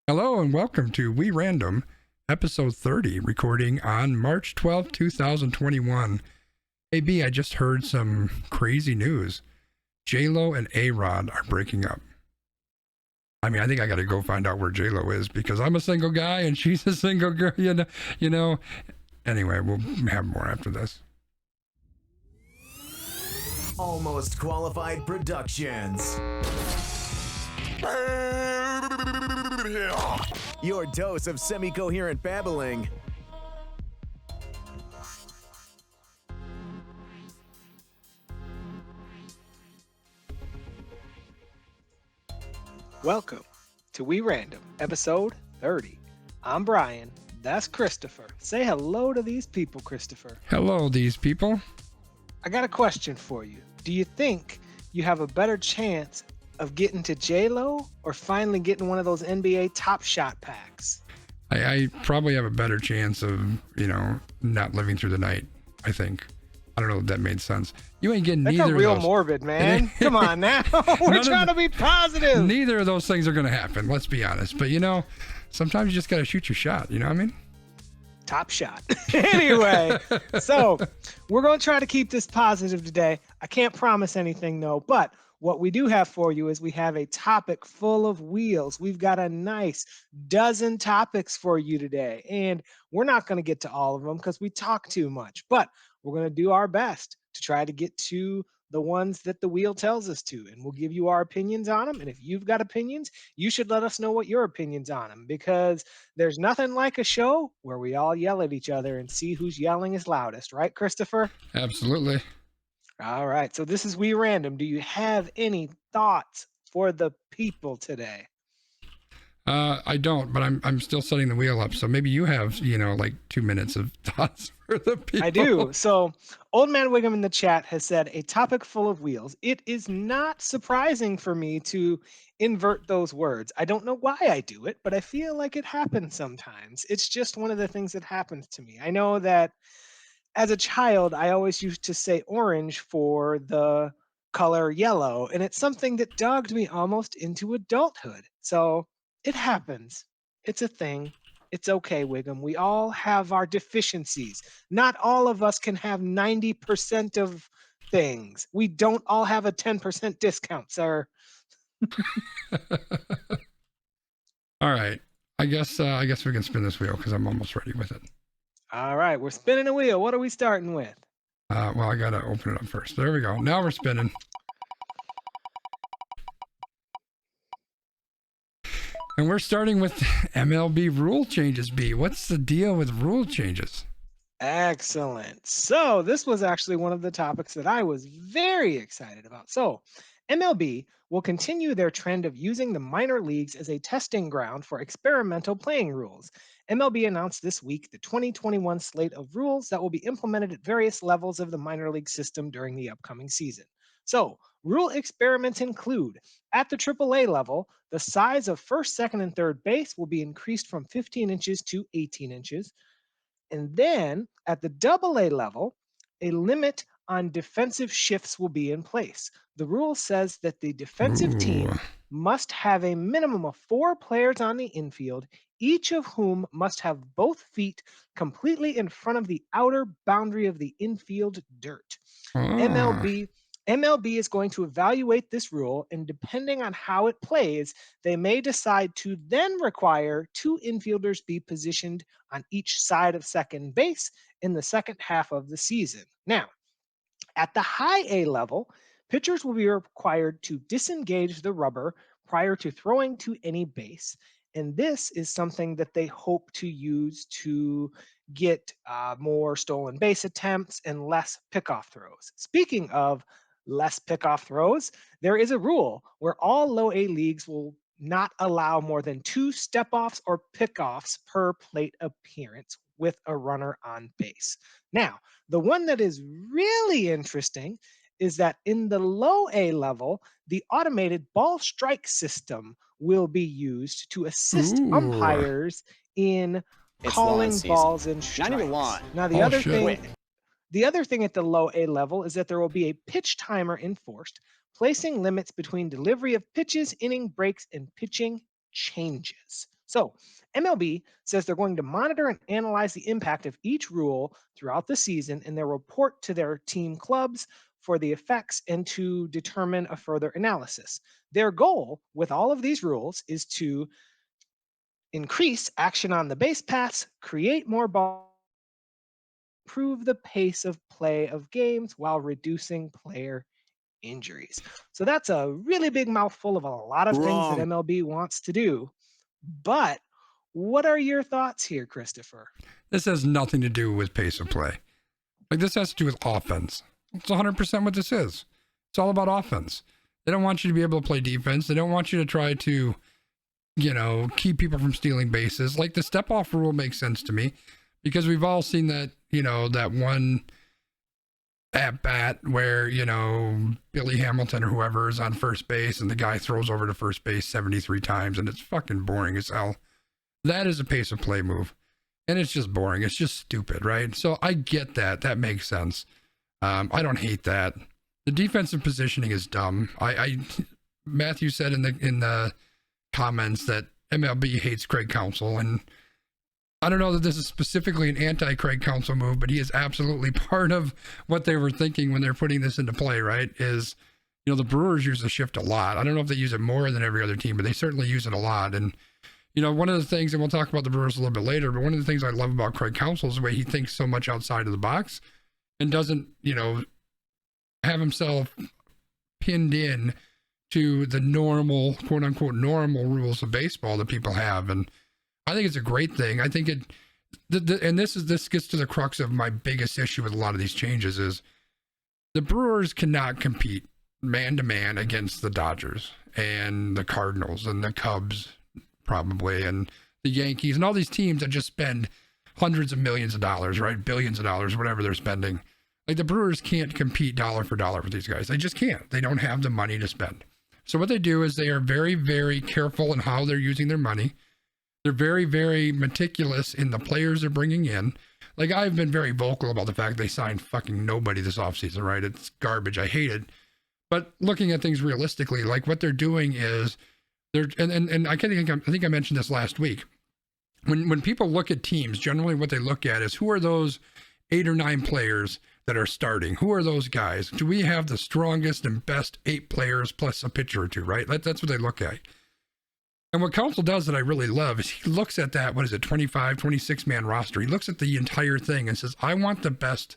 Hello and welcome to We Random, episode 30, recording on March 12th, 2021. Hey B, I just heard some crazy news. J-Lo and A-Rod are breaking up. I mean, I think I got to go find out where J-Lo is because I'm a single guy and she's a single girl, you know. Anyway, we'll have more after this. Almost Qualified Productions. Your dose of semi-coherent babbling. Welcome to We Random, episode 30. I'm Brian. That's Christopher. Say hello to these people, Christopher. Hello, these people. I got a question for you. Do you think you have a better chance of getting to J-Lo or finally getting one of those NBA Top Shot packs? I probably have a better chance of, not living through the night, I think. I don't know if that made sense. You ain't getting That's neither of those. That's real morbid, man. Come on now. We're trying to be positive. Neither of those things are going to happen, let's be honest. But, sometimes you just got to shoot your shot. You know what I mean? Top shot. Anyway, so we're going to try to keep this positive today. I can't promise anything, though. But what we do have for you is we have a topic full of wheels. We've got a nice dozen topics for you today. And we're not going to get to all of them because we talk too much. But we're going to do our best to try to get to the ones that the wheel tells us to, and we'll give you our opinions on them. And if you've got opinions, you should let us know what your opinions on them, because there's nothing like a show where we all yell at each other and see who's yelling is loudest. Right, Christopher? Absolutely. All right. So this is We Random. Do you have any thoughts for the people today? I don't, but I'm still setting the wheel up. So maybe you have, like 2 minutes of thoughts for the people. I do. So Old Man Wiggum in the chat has said a topic full of wheels. It is not surprising for me to invert those words. I don't know why I do it, but I feel like it happens sometimes. It's just one of the things that happens to me. I know that as a child, I always used to say orange for the color yellow, and it's something that dogged me almost into adulthood. So it happens. It's a thing. It's okay, Wiggum. We all have our deficiencies. Not all of us can have 90% of things. We don't all have a 10% discount, sir. All right. I guess we can spin this wheel because I'm almost ready with it. All right. We're spinning a wheel. What are we starting with? Well, I got to open it up first. There we go. Now we're spinning. And we're starting with MLB rule changes, B. What's the deal with rule changes? Excellent. So this was actually one of the topics that I was very excited about. So MLB will continue their trend of using the minor leagues as a testing ground for experimental playing rules. MLB announced this week the 2021 slate of rules that will be implemented at various levels of the minor league system during the upcoming season. So, rule experiments include, at the AAA level, the size of first, second, and third base will be increased from 15 inches to 18 inches. And then, at the AA level, a limit on defensive shifts will be in place. The rule says that the defensive team must have a minimum of 4 players on the infield, each of whom must have both feet completely in front of the outer boundary of the infield dirt. MLB is going to evaluate this rule, and depending on how it plays, they may decide to then require 2 infielders be positioned on each side of second base in the second half of the season. Now, at the high A level, pitchers will be required to disengage the rubber prior to throwing to any base. And this is something that they hope to use to get more stolen base attempts and less pickoff throws. Speaking of less pickoff throws, there is a rule where all low A leagues will not allow more than 2 step-offs or pickoffs per plate appearance with a runner on base. Now, the one that is really interesting is that in the low A level, the automated ball strike system will be used to assist umpires in calling balls and strikes. Not even lawn. Now, the other thing at the low A level is that there will be a pitch timer enforced. placing limits between delivery of pitches, inning breaks, and pitching changes. So, MLB says they're going to monitor and analyze the impact of each rule throughout the season and they'll report to their team clubs for the effects and to determine a further analysis. Their goal with all of these rules is to increase action on the base paths, create more ball, improve the pace of play of games while reducing player injuries. So that's a really big mouthful of a lot of things that Wrong. MLB wants to do. But what are your thoughts here, Christopher? This has nothing to do with pace of play. Like, this has to do with offense. It's 100% what this is. It's all about offense. They don't want you to be able to play defense. They don't want you to try to, keep people from stealing bases. Like, the step off rule makes sense to me because we've all seen that, that one at bat where, Billy Hamilton or whoever is on first base and the guy throws over to first base 73 times and it's fucking boring as hell. That is a pace of play move. And it's just boring. It's just stupid, right? So I get that. That makes sense. I don't hate that. The defensive positioning is dumb. Matthew said in the comments that MLB hates Craig Counsell, and I don't know that this is specifically an anti-Craig Counsell move, but he is absolutely part of what they were thinking when they're putting this into play, right? Is, the Brewers use the shift a lot. I don't know if they use it more than every other team, but they certainly use it a lot. And one of the things, and we'll talk about the Brewers a little bit later, but one of the things I love about Craig Counsell is the way he thinks so much outside of the box and doesn't, have himself pinned in to the normal, quote unquote, normal rules of baseball that people have. And I think it's a great thing. I think and this gets to the crux of my biggest issue with a lot of these changes is the Brewers cannot compete man to man against the Dodgers and the Cardinals and the Cubs probably, and the Yankees and all these teams that just spend hundreds of millions of dollars, right? Billions of dollars, whatever they're spending. Like, the Brewers can't compete dollar for dollar with these guys. They just can't. They don't have the money to spend. So what they do is they are very, very careful in how they're using their money. They're very, very meticulous in the players they're bringing in. Like, I've been very vocal about the fact they signed fucking nobody this offseason, right? It's garbage. I hate it. But looking at things realistically, like, what they're doing is and I think I mentioned this last week. When people look at teams, generally what they look at is who are those 8 or 9 players that are starting? Who are those guys? Do we have the strongest and best 8 players plus a pitcher or two, right? That's what they look at. And what Counsell does that I really love is he looks at that, 26 man roster. He looks at the entire thing and says, I want the best.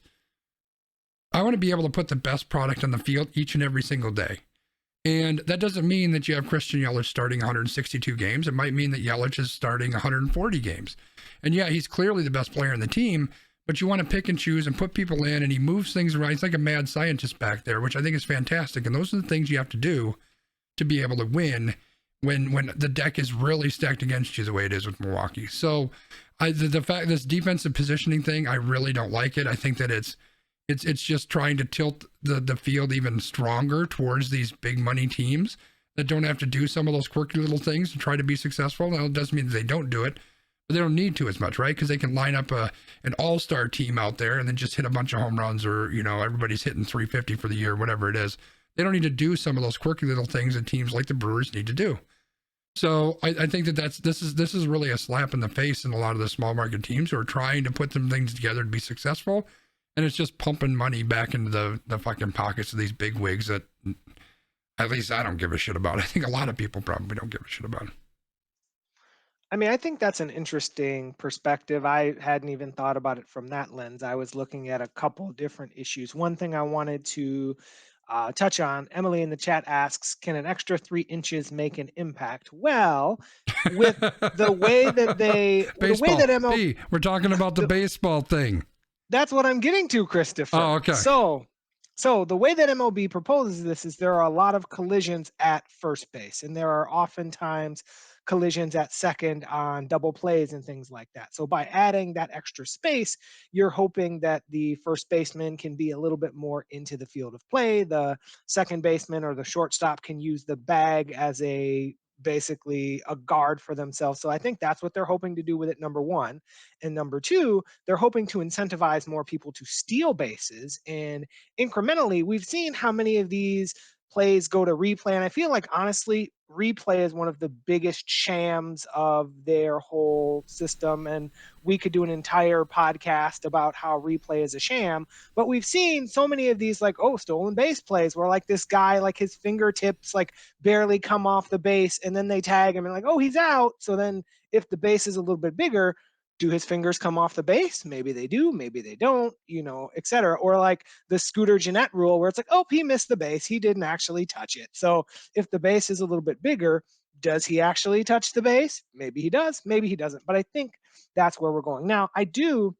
I want to be able to put the best product on the field each and every single day. And that doesn't mean that you have Christian Yelich starting 162 games. It might mean that Yelich is starting 140 games. And yeah, he's clearly the best player in the team, but you want to pick and choose and put people in, and he moves things around. He's like a mad scientist back there, which I think is fantastic. And those are the things you have to do to be able to win when the deck is really stacked against you the way it is with Milwaukee. So the fact, this defensive positioning thing, I really don't like it. I think that it's just trying to tilt the field even stronger towards these big money teams that don't have to do some of those quirky little things to try to be successful. Now, it doesn't mean that they don't do it, but they don't need to as much, right? Because they can line up an all-star team out there and then just hit a bunch of home runs, or, everybody's hitting 350 for the year, whatever it is. They don't need to do some of those quirky little things that teams like the Brewers need to do. So I think this is really a slap in the face in a lot of the small market teams who are trying to put some things together to be successful. And it's just pumping money back into the fucking pockets of these big wigs that at least I don't give a shit about. I think a lot of people probably don't give a shit about. I mean, I think that's an interesting perspective. I hadn't even thought about it from that lens. I was looking at a couple different issues. One thing I wanted to touch on, Emily in the chat asks, can an extra 3 inches make an impact? Well, with the way that Baseball. MLB, We're talking about the baseball thing. That's what I'm getting to, Christopher. Oh, okay. So the way that MLB proposes this is there are a lot of collisions at first base, and there are oftentimes collisions at second on double plays and things like that. So by adding that extra space, you're hoping that the first baseman can be a little bit more into the field of play. The second baseman or the shortstop can use the bag as basically a guard for themselves. So I think that's what they're hoping to do with it, number one. And number two, they're hoping to incentivize more people to steal bases. And incrementally, we've seen how many of these plays go to replay. And I feel like, honestly, replay is one of the biggest shams of their whole system. And we could do an entire podcast about how replay is a sham. But we've seen so many of these, like, oh, stolen base plays where, like, this guy, like, his fingertips, like, barely come off the base, and then they tag him and, like, oh, he's out. So then if the base is a little bit bigger, do his fingers come off the base? Maybe they do, maybe they don't, et cetera. Or like the Scooter Jeanette rule where it's like, oh, he missed the base. He didn't actually touch it. So if the base is a little bit bigger, does he actually touch the base? Maybe he does, maybe he doesn't. But I think that's where we're going. Now, I do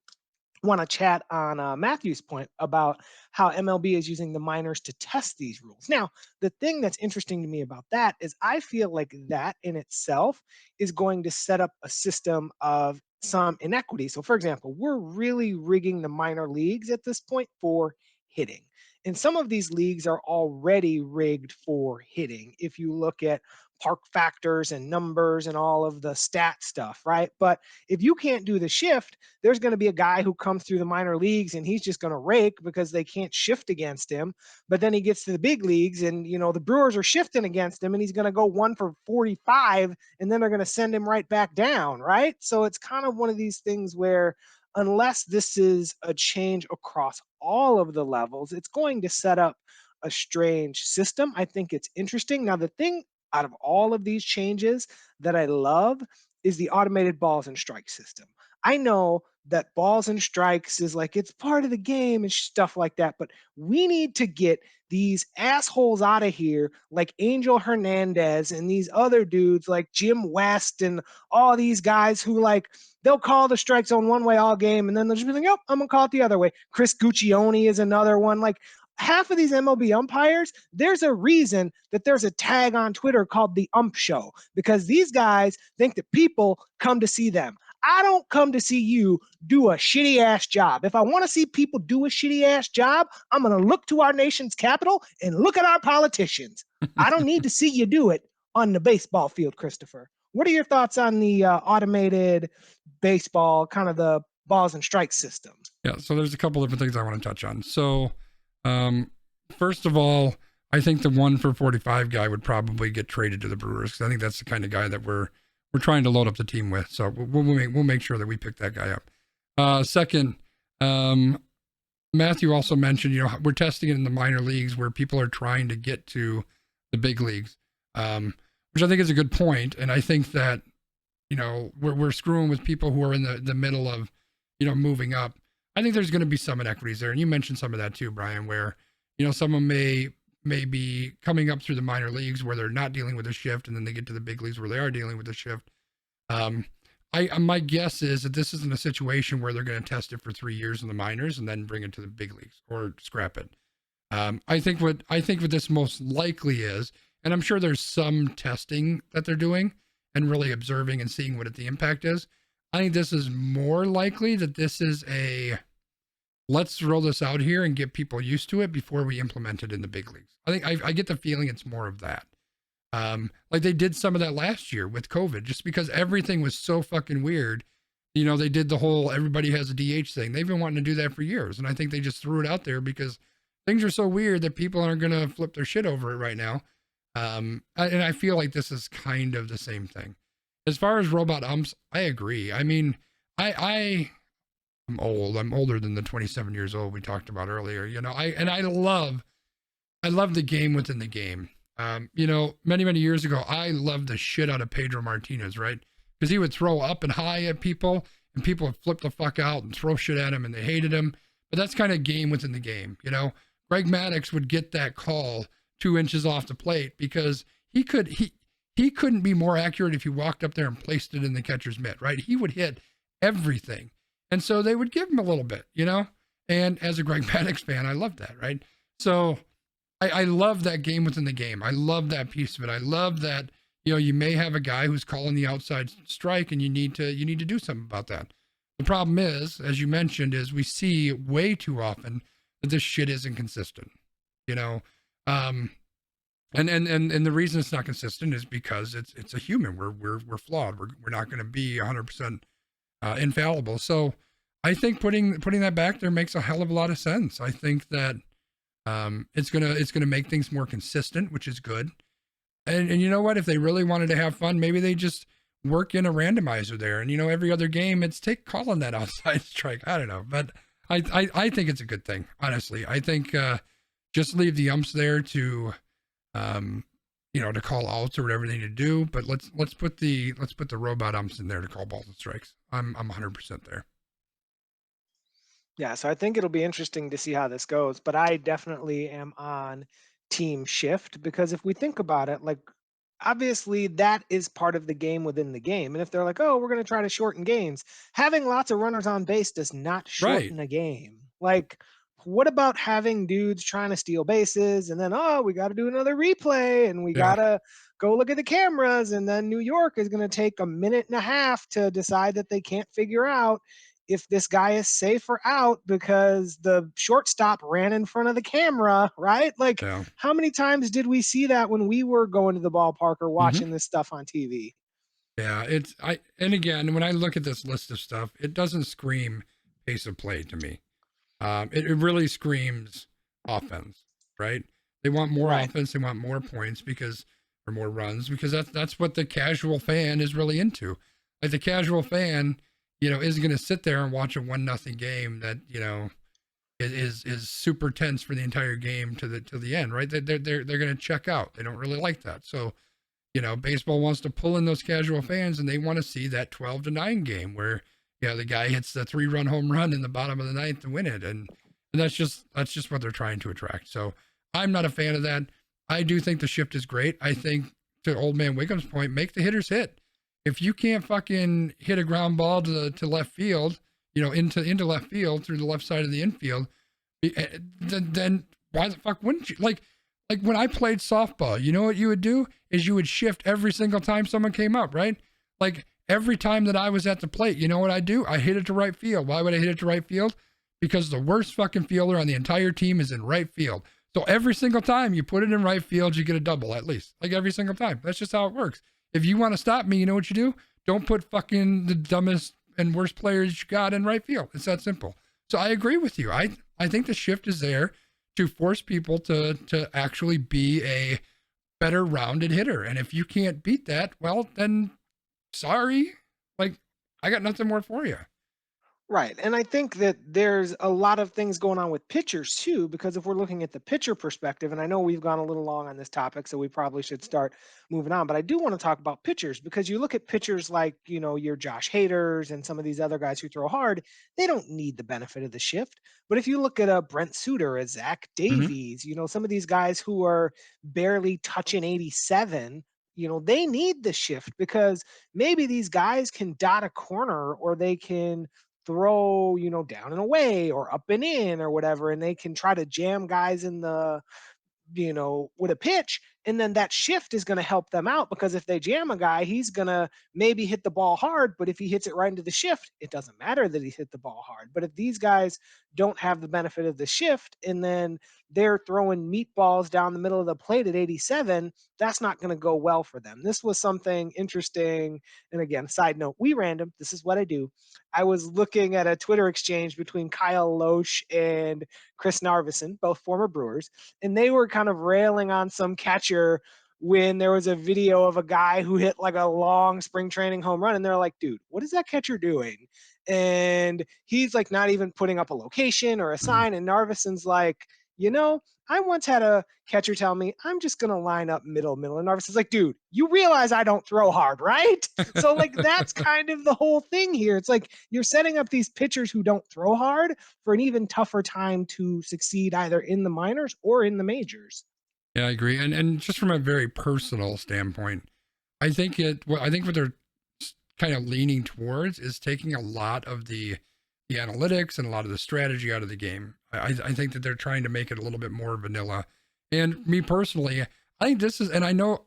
want to chat on Matthew's point about how MLB is using the minors to test these rules. Now, the thing that's interesting to me about that is I feel like that in itself is going to set up a system of some inequity. So, for example, we're really rigging the minor leagues at this point for hitting. And some of these leagues are already rigged for hitting if you look at park factors and numbers and all of the stat stuff, right? But if you can't do the shift, there's going to be a guy who comes through the minor leagues and he's just going to rake because they can't shift against him. But then he gets to the big leagues and, the Brewers are shifting against him and he's going to go 1 for 45 and then they're going to send him right back down, right? So it's kind of one of these things where unless this is a change across all of the levels, it's going to set up a strange system. I think it's interesting. Now, the thing out of all of these changes that I love is the automated balls and strike system. I know that balls and strikes is like it's part of the game and stuff like that, but we need to get these assholes out of here like Angel Hernandez and these other dudes like Jim West and all these guys who like they'll call the strike zone one way all game and then they'll just be like, "Yep, I'm gonna call it the other way." Chris Guccione is another one. Like half of these MLB umpires, there's a reason that there's a tag on Twitter called the Ump Show because these guys think that people come to see them. I don't come to see you do a shitty ass job. If I want to see people do a shitty ass job, I'm going to look to our nation's capital and look at our politicians. I don't need to see you do it on the baseball field, Christopher. What are your thoughts on the automated baseball, kind of the balls and strikes system? Yeah, so there's a couple different things I want to touch on. So, first of all, I think the 1 for 45 guy would probably get traded to the Brewers because I think that's the kind of guy that we're trying to load up the team with. So we'll make sure that we pick that guy up. Second, Matthew also mentioned, we're testing it in the minor leagues where people are trying to get to the big leagues, which I think is a good point. And I think that, we're screwing with people who are in the middle of, moving up. I think there's going to be some inequities there. And you mentioned some of that too, Brian, where, someone may be coming up through the minor leagues where they're not dealing with a shift and then they get to the big leagues where they are dealing with a shift. My guess is that this isn't a situation where they're going to test it for 3 years in the minors and then bring it to the big leagues or scrap it. I think what this most likely is, and I'm sure there's some testing that they're doing and really observing and seeing what the impact is. I think this is more likely that this is let's roll this out here and get people used to it before we implement it in the big leagues. I think I get the feeling it's more of that. Like they did some of that last year with COVID, just because everything was so fucking weird. They did the whole everybody has a DH thing. They've been wanting to do that for years. And I think they just threw it out there because things are so weird that people aren't going to flip their shit over it right now. And I feel like this is kind of the same thing. As far as robot umps, I agree. I mean, I'm old. I'm older than the 27 years old we talked about earlier. I love the game within the game. Many years ago, I loved the shit out of Pedro Martinez, right? Because he would throw up and high at people, and people would flip the fuck out and throw shit at him, and they hated him. But that's kind of game within the game, Greg Maddux would get that call 2 inches off the plate because he couldn't be more accurate if you walked up there and placed it in the catcher's mitt, right? He would hit everything. And so they would give him a little bit, And as a Greg Maddux fan, I love that, right? So I love that game within the game. I love that piece of it. I love that, you may have a guy who's calling the outside strike and you need to do something about that. The problem is, as you mentioned, is we see way too often that this shit isn't consistent, And the reason it's not consistent is because it's a human. We're flawed. We're not going to be 100% infallible. So I think putting that back there makes a hell of a lot of sense. I think that It's gonna make things more consistent, which is good. And you know what? If they really wanted to have fun, maybe they just work in a randomizer there. And every other game, it's calling that outside strike. I don't know, but I think it's a good thing. Honestly, I think just leave the umps there to to call outs or whatever they need to do. But let's put the robot umps in there to call balls and strikes. I'm 100% there. Yeah, so I think it'll be interesting to see how this goes, but I definitely am on team shift because if we think about it, like obviously that is part of the game within the game. And if they're like, "Oh, we're going to try to shorten games," having lots of runners on base does not Right. shorten a game. Like what about having dudes trying to steal bases and then we got to do another replay and we Yeah. got to go look at the cameras and then New York is going to take a minute and a half to decide that they can't figure out if this guy is safe or out because the shortstop ran in front of the camera, right? Like, Yeah. how many times did we see that when we were going to the ballpark or Mm-hmm. watching this stuff on TV? Yeah, and again, when I look at this list of stuff, it doesn't scream pace of play to me. It really screams offense, right? They want more Right. offense, they want more points or more runs because that's what the casual fan is really into. Like the casual fan, isn't going to sit there and watch a 1-0 game that is super tense for the entire game to the end, right? They're going to check out. They don't really like that. So baseball wants to pull in those casual fans and they want to see that 12-9 game where, the guy hits the 3-run home run in the bottom of the ninth to win it. And that's just what they're trying to attract. So I'm not a fan of that. I do think the shift is great. I think to old man Wiggum's point, make the hitters hit. If you can't fucking hit a ground ball to left field, into left field through the left side of the infield, then why the fuck wouldn't you? Like when I played softball, you know what you would do is you would shift every single time someone came up, right? Like every time that I was at the plate, you know what I do? I hit it to right field. Why would I hit it to right field? Because the worst fucking fielder on the entire team is in right field. So every single time you put it in right field, you get a double at least. Like every single time. That's just how it works. If you want to stop me, you know what you do? Don't put fucking the dumbest and worst players you got in right field. It's that simple. So I agree with you. I think the shift is there to force people to actually be a better rounded hitter. And if you can't beat that, well, then sorry. Like, I got nothing more for you. Right. And I think that there's a lot of things going on with pitchers too, because if we're looking at the pitcher perspective, and I know we've gone a little long on this topic, so we probably should start moving on, but I do want to talk about pitchers because you look at pitchers like, your Josh Haders and some of these other guys who throw hard, they don't need the benefit of the shift. But if you look at a Brent Suter, a Zach Mm-hmm. Davies, some of these guys who are barely touching 87, they need the shift because maybe these guys can dot a corner or they can throw, down and away or up and in or whatever, and they can try to jam guys in the with a pitch. And then that shift is going to help them out because if they jam a guy, he's going to maybe hit the ball hard. But if he hits it right into the shift, it doesn't matter that he hit the ball hard. But if these guys don't have the benefit of the shift and then they're throwing meatballs down the middle of the plate at 87, that's not going to go well for them. This was something interesting. And again, side note, we random. This is what I do. I was looking at a Twitter exchange between Kyle Loesch and Chris Narveson, both former Brewers, and they were kind of railing on some catcher when there was a video of a guy who hit like a long spring training home run. And they're like, dude, what is that catcher doing? And he's like not even putting up a location or a sign. And Narveson's like, I once had a catcher tell me, I'm just going to line up middle. And Narveson's like, dude, you realize I don't throw hard, right? So like, that's kind of the whole thing here. It's like, you're setting up these pitchers who don't throw hard for an even tougher time to succeed either in the minors or in the majors. Yeah, I agree. And just from a very personal standpoint, I think what they're kind of leaning towards is taking a lot of the analytics and a lot of the strategy out of the game. I think that they're trying to make it a little bit more vanilla. And me personally, I think this is, and I know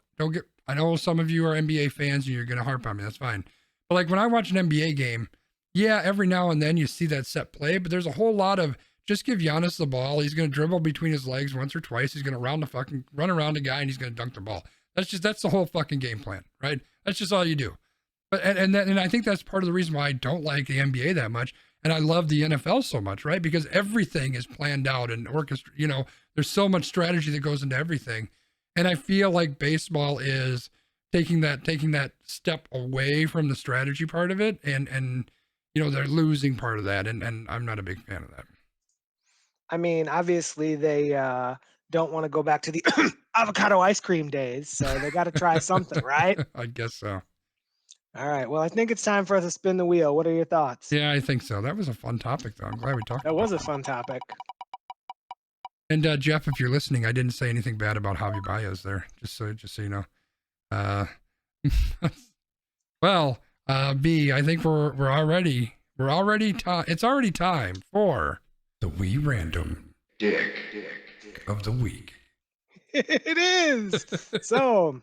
some of you are NBA fans and you're going to harp on me. That's fine. But like when I watch an NBA game, yeah, every now and then you see that set play, but there's a whole lot of just give Giannis the ball. He's going to dribble between his legs once or twice. He's going to run around a guy and he's going to dunk the ball. That's the whole fucking game plan, right? That's just all you do. But and I think that's part of the reason why I don't like the NBA that much. And I love the NFL so much, right? Because everything is planned out and orchestrated. You know, there's so much strategy that goes into everything. And I feel like baseball is taking that step away from the strategy part of it, and you know, they're losing part of that, and I'm not a big fan of that. I mean, obviously they don't want to go back to the avocado ice cream days, so they got to try something, right? I guess so. All right. Well, I think it's time for us to spin the wheel. What are your thoughts? Yeah, I think so. That was a fun topic, though. I'm glad we talked That about was it. a fun topic. And Jeff, if you're listening, I didn't say anything bad about Javi Baez there. Just so you know. Uh, well, B, I think we're already it's already time for the wee random dick of the week. It is. So,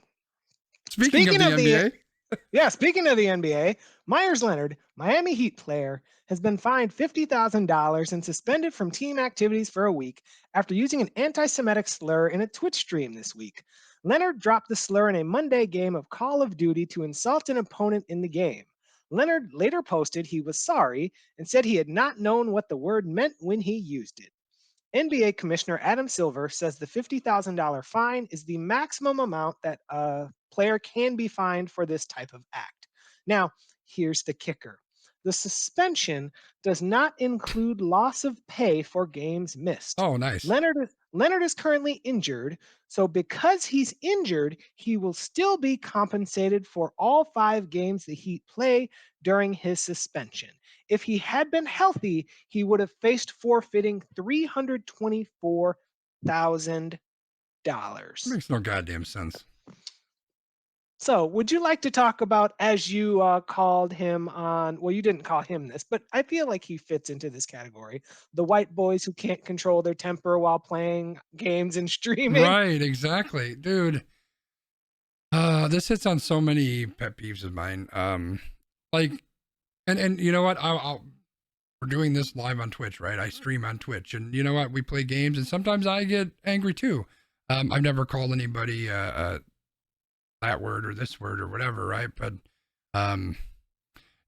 Speaking of the NBA. Yeah, speaking of the NBA, Myers Leonard, Miami Heat player, has been fined $50,000 and suspended from team activities for a week after using an anti Semitic slur in a Twitch stream this week. Leonard dropped the slur in a Monday game of Call of Duty to insult an opponent in the game. Leonard later posted he was sorry and said he had not known what the word meant when he used it. NBA Commissioner Adam Silver says the $50,000 fine is the maximum amount that a player can be fined for this type of act. Now, here's the kicker. The suspension does not include loss of pay for games missed. Oh, nice. Leonard is currently injured, so because he's injured, he will still be compensated for all 5 games the Heat play during his suspension. If he had been healthy, he would have faced forfeiting $324,000. Makes no goddamn sense. So, would you like to talk about, as you called him on, well, you didn't call him this, but I feel like he fits into this category, the white boys who can't control their temper while playing games and streaming? Right, exactly. Dude, this hits on so many pet peeves of mine. Like, and you know what? We're doing this live on Twitch, right? I stream on Twitch, and you know what? We play games, and sometimes I get angry too. I've never called anybody that word or this word or whatever, right? But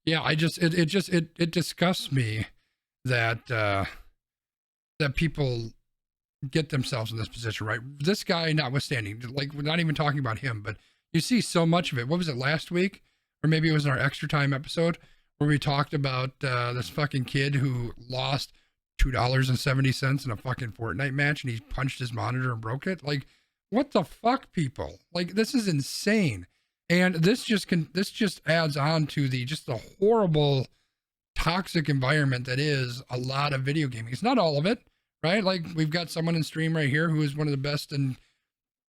yeah, it disgusts me that that people get themselves in this position, right? This guy notwithstanding, like, we're not even talking about him, but you see so much of it. What was it, last week? Or maybe it was in our extra time episode where we talked about this fucking kid who lost $2.70 in a fucking Fortnite match, and he punched his monitor and broke it. Like, what the fuck, people? Like, this is insane. And this just adds on to the horrible, toxic environment that is a lot of video gaming. It's not all of it, right? Like, we've got someone in stream right here who is one of the best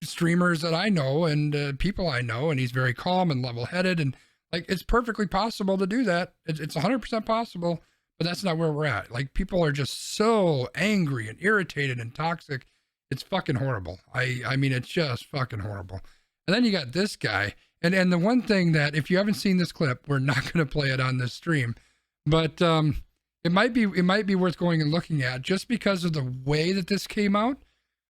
streamers that I know and people I know, and he's very calm and level-headed, and like, it's perfectly possible to do that. It's 100% possible, but that's not where we're at. Like, people are just so angry and irritated and toxic. It's fucking horrible. I mean, it's just fucking horrible. And then you got this guy. And the one thing that, if you haven't seen this clip, we're not going to play it on this stream, but it might be worth going and looking at, just because of the way that this came out,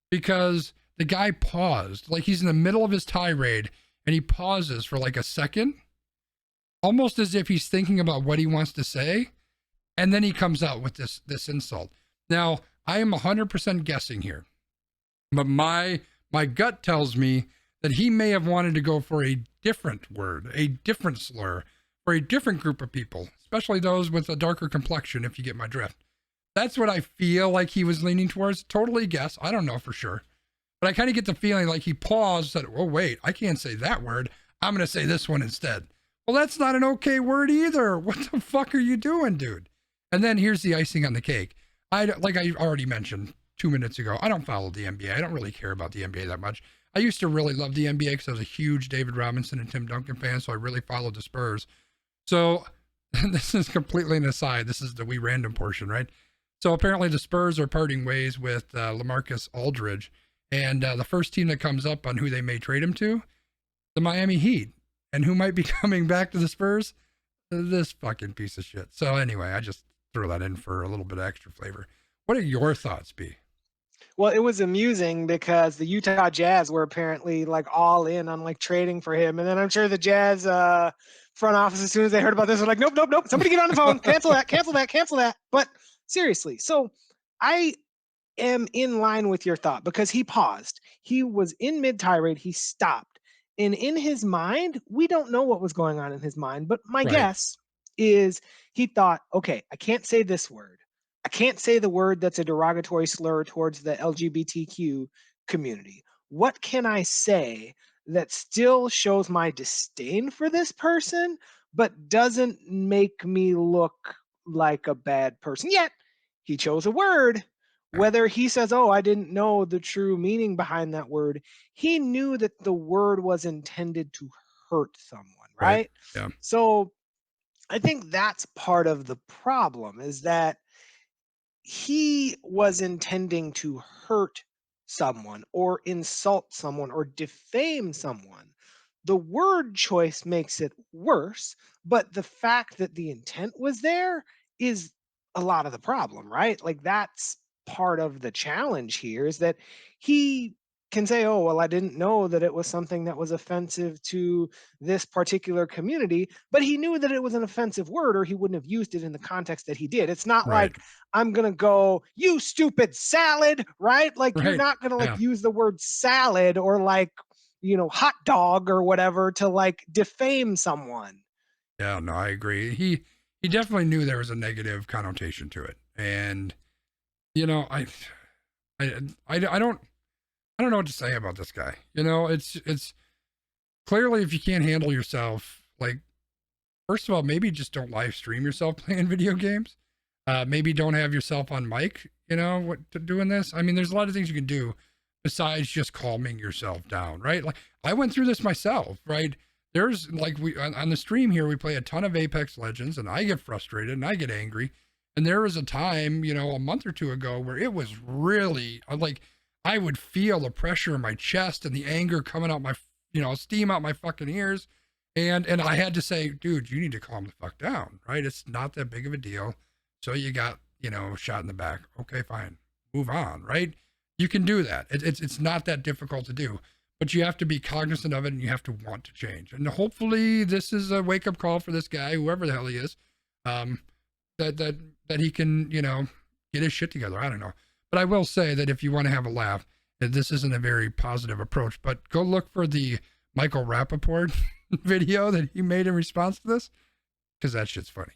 because the guy paused. Like, he's in the middle of his tirade, and he pauses for like a second, almost as if he's thinking about what he wants to say, and then he comes out with this insult. Now, I am 100% guessing here, but my gut tells me that he may have wanted to go for a different word, a different slur, for a different group of people, especially those with a darker complexion, if you get my drift. That's what I feel like he was leaning towards. Totally guess. I don't know for sure. But I kind of get the feeling like he paused, said, oh, wait, I can't say that word. I'm going to say this one instead. Well, that's not an okay word either. What the fuck are you doing, dude? And then here's the icing on the cake. Like I already mentioned 2 minutes ago, I don't follow the NBA. I don't really care about the NBA that much. I used to really love the NBA because I was a huge David Robinson and Tim Duncan fan, so I really followed the Spurs. So this is completely an aside. This is the wee random portion, right? So apparently the Spurs are parting ways with LaMarcus Aldridge, and the first team that comes up on who they may trade him to, the Miami Heat. And who might be coming back to the Spurs? This fucking piece of shit. So anyway, I just throw that in for a little bit of extra flavor. What are your thoughts, B? Well, it was amusing because the Utah Jazz were apparently like all in on like trading for him, and then I'm sure the Jazz front office, as soon as they heard about this, were like, nope, nope, nope, somebody get on the phone, cancel that, cancel that, cancel that. But seriously, so I am in line with your thought because he paused. He was in mid tirade. He stopped. And in his mind, we don't know what was going on in his mind, but my Right. guess is he thought, okay, I can't say this word. I can't say the word that's a derogatory slur towards the LGBTQ community. What can I say that still shows my disdain for this person, but doesn't make me look like a bad person? Yet he chose a word. Yeah. Whether he says, oh, I didn't know the true meaning behind that word, he knew that the word was intended to hurt someone, Right. right? Yeah. So I think that's part of the problem is that he was intending to hurt someone or insult someone or defame someone. The word choice makes it worse, but the fact that the intent was there is a lot of the problem, right? Like that's part of the challenge here is that he can say, oh, well, I didn't know that it was something that was offensive to this particular community, but he knew that it was an offensive word or he wouldn't have used it in the context that he did. It's not Right. like I'm going to go, you stupid salad, right? Like you're Right. not going to like Yeah. use the word salad or like, hot dog or whatever to like defame someone. Yeah. No, I agree. He definitely knew there was a negative connotation to it, and you know, I don't know what to say about this guy. It's clearly if you can't handle yourself, like first of all, maybe just don't live stream yourself playing video games. Maybe don't have yourself on mic. Doing this. I mean, there's a lot of things you can do besides just calming yourself down, right? Like I went through this myself, right? There's like we on the stream here, we play a ton of Apex Legends, and I get frustrated and I get angry. And there was a time, a month or two ago, where it was really like I would feel the pressure in my chest and the anger coming out my, steam out my fucking ears. And I had to say, dude, you need to calm the fuck down, right? It's not that big of a deal. So you got, shot in the back. Okay, fine. Move on, right? You can do that. It's not that difficult to do, but you have to be cognizant of it and you have to want to change. And hopefully this is a wake up call for this guy, whoever the hell he is, that he can, get his shit together. I don't know. But I will say that if you want to have a laugh, that this isn't a very positive approach, but go look for the Michael Rappaport video that he made in response to this, because that shit's funny.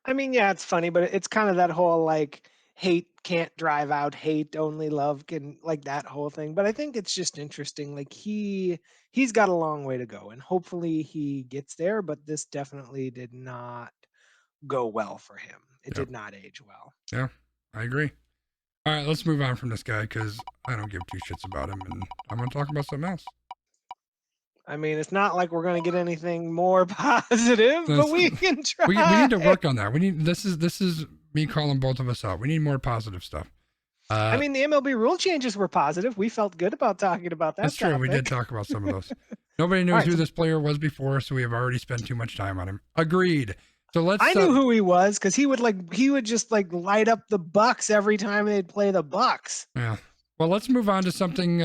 I mean, yeah, it's funny, but it's kind of that whole like hate can't drive out hate, only love can, like that whole thing. But I think it's just interesting. Like he's got a long way to go and hopefully he gets there, but this definitely did not go well for him. It Yeah. did not age well. Yeah, I agree. All right, let's move on from this guy because I don't give two shits about him, and I'm going to talk about something else. I mean, it's not like we're going to get anything more positive, but Let's- we can try. we need to work on that. We need this is me calling both of us out. We need more positive stuff. I mean, the MLB rule changes were positive. We felt good about talking about that. That's true. We did topic. talk about some of those. Nobody knows All right, who so this player was before, so we have already spent too much time on him. Agreed. So let's. I knew who he was because he would just like light up the Bucks every time they'd play the Bucks. Yeah. Well, let's move on to something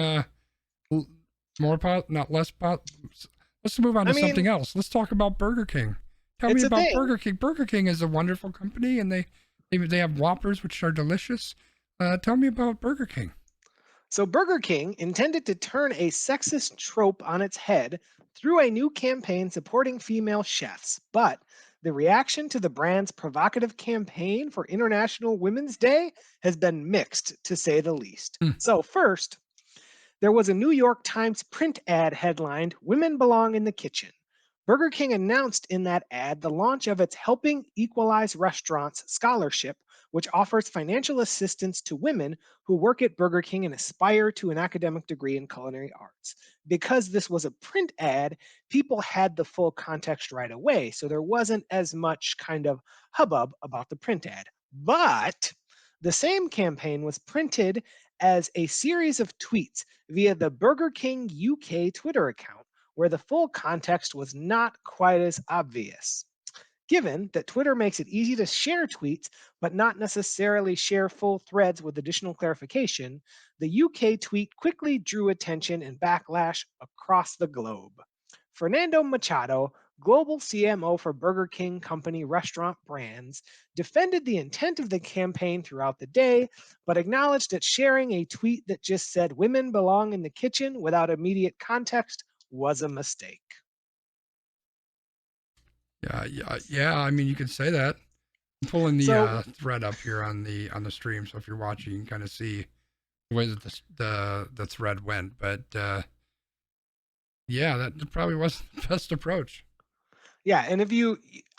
more not less Let's move on to something else. Let's talk about Burger King. Tell me about Burger King. Burger King is a wonderful company, and they have Whoppers, which are delicious. Tell me about Burger King. So Burger King intended to turn a sexist trope on its head through a new campaign supporting female chefs, but the reaction to the brand's provocative campaign for International Women's Day has been mixed, to say the least. So first, there was a New York Times print ad headlined, Women Belong in the Kitchen. Burger King announced in that ad the launch of its Helping Equalize Restaurants scholarship, which offers financial assistance to women who work at Burger King and aspire to an academic degree in culinary arts. Because this was a print ad, people had the full context right away, so there wasn't as much kind of hubbub about the print ad. But the same campaign was printed as a series of tweets via the Burger King UK Twitter account, where the full context was not quite as obvious. Given that Twitter makes it easy to share tweets, but not necessarily share full threads with additional clarification, the UK tweet quickly drew attention and backlash across the globe. Fernando Machado, global CMO for Burger King Company restaurant brands, defended the intent of the campaign throughout the day, but acknowledged that sharing a tweet that just said women belong in the kitchen without immediate context was a mistake. Yeah. I mean, you could say that. I'm pulling the So, thread up here on the stream, so if you're watching, you can kind of see the way that the thread went. But yeah, that probably wasn't the best approach. yeah, and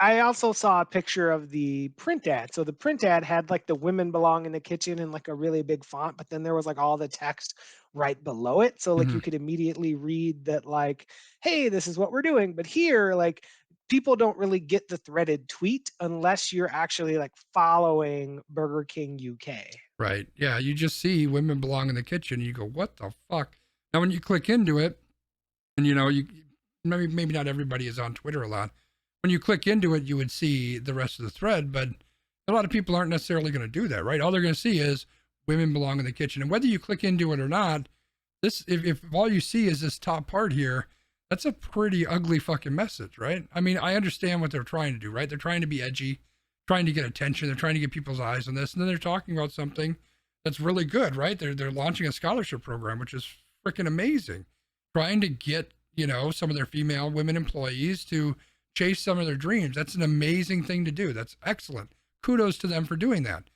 I also saw a picture of the print ad. So the print ad had like the women belong in the kitchen in like a really big font, but then there was like all the text right below it. So like Hmm. you could immediately read that like, hey, this is what we're doing. But here, like people don't really get the threaded tweet unless you're actually like following Burger King UK. Right. Yeah, you just see women belong in the kitchen, and you go, "What the fuck?" Now, when you click into it, and you maybe not everybody is on Twitter a lot. When you click into it, you would see the rest of the thread, but a lot of people aren't necessarily going to do that, right? All they're going to see is women belong in the kitchen, and whether you click into it or not, this if all you see is this top part here, that's a pretty ugly fucking message, right? I mean, I understand what they're trying to do, right? They're trying to be edgy, trying to get attention, they're trying to get people's eyes on this, and then they're talking about something that's really good, right? They're launching a scholarship program, which is freaking amazing, trying to get some of their female women employees to chase some of their dreams. That's an amazing thing to do. That's excellent. Kudos to them for doing that.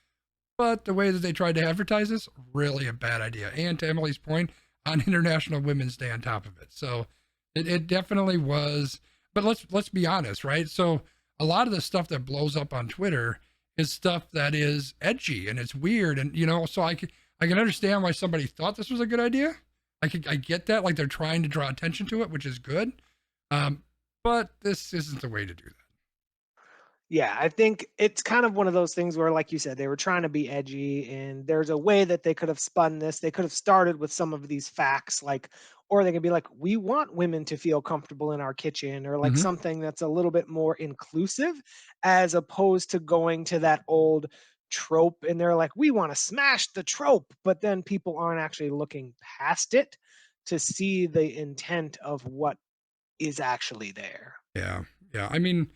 But the way that they tried to advertise this, really a bad idea. And to Emily's point, on International Women's Day on top of it. So it definitely was. But let's be honest, right? So a lot of the stuff that blows up on Twitter is stuff that is edgy and it's weird. And so I can understand why somebody thought this was a good idea. I get that, like they're trying to draw attention to it, which is good. But this isn't the way to do that. Yeah, I think it's kind of one of those things where, like you said, they were trying to be edgy, and there's a way that they could have spun this. They could have started with some of these facts, like, or they could be like, we want women to feel comfortable in our kitchen, or like Mm-hmm. something that's a little bit more inclusive, as opposed to going to that old trope. And they're like, we want to smash the trope, but then people aren't actually looking past it to see the intent of what is actually there. Yeah, yeah. I mean,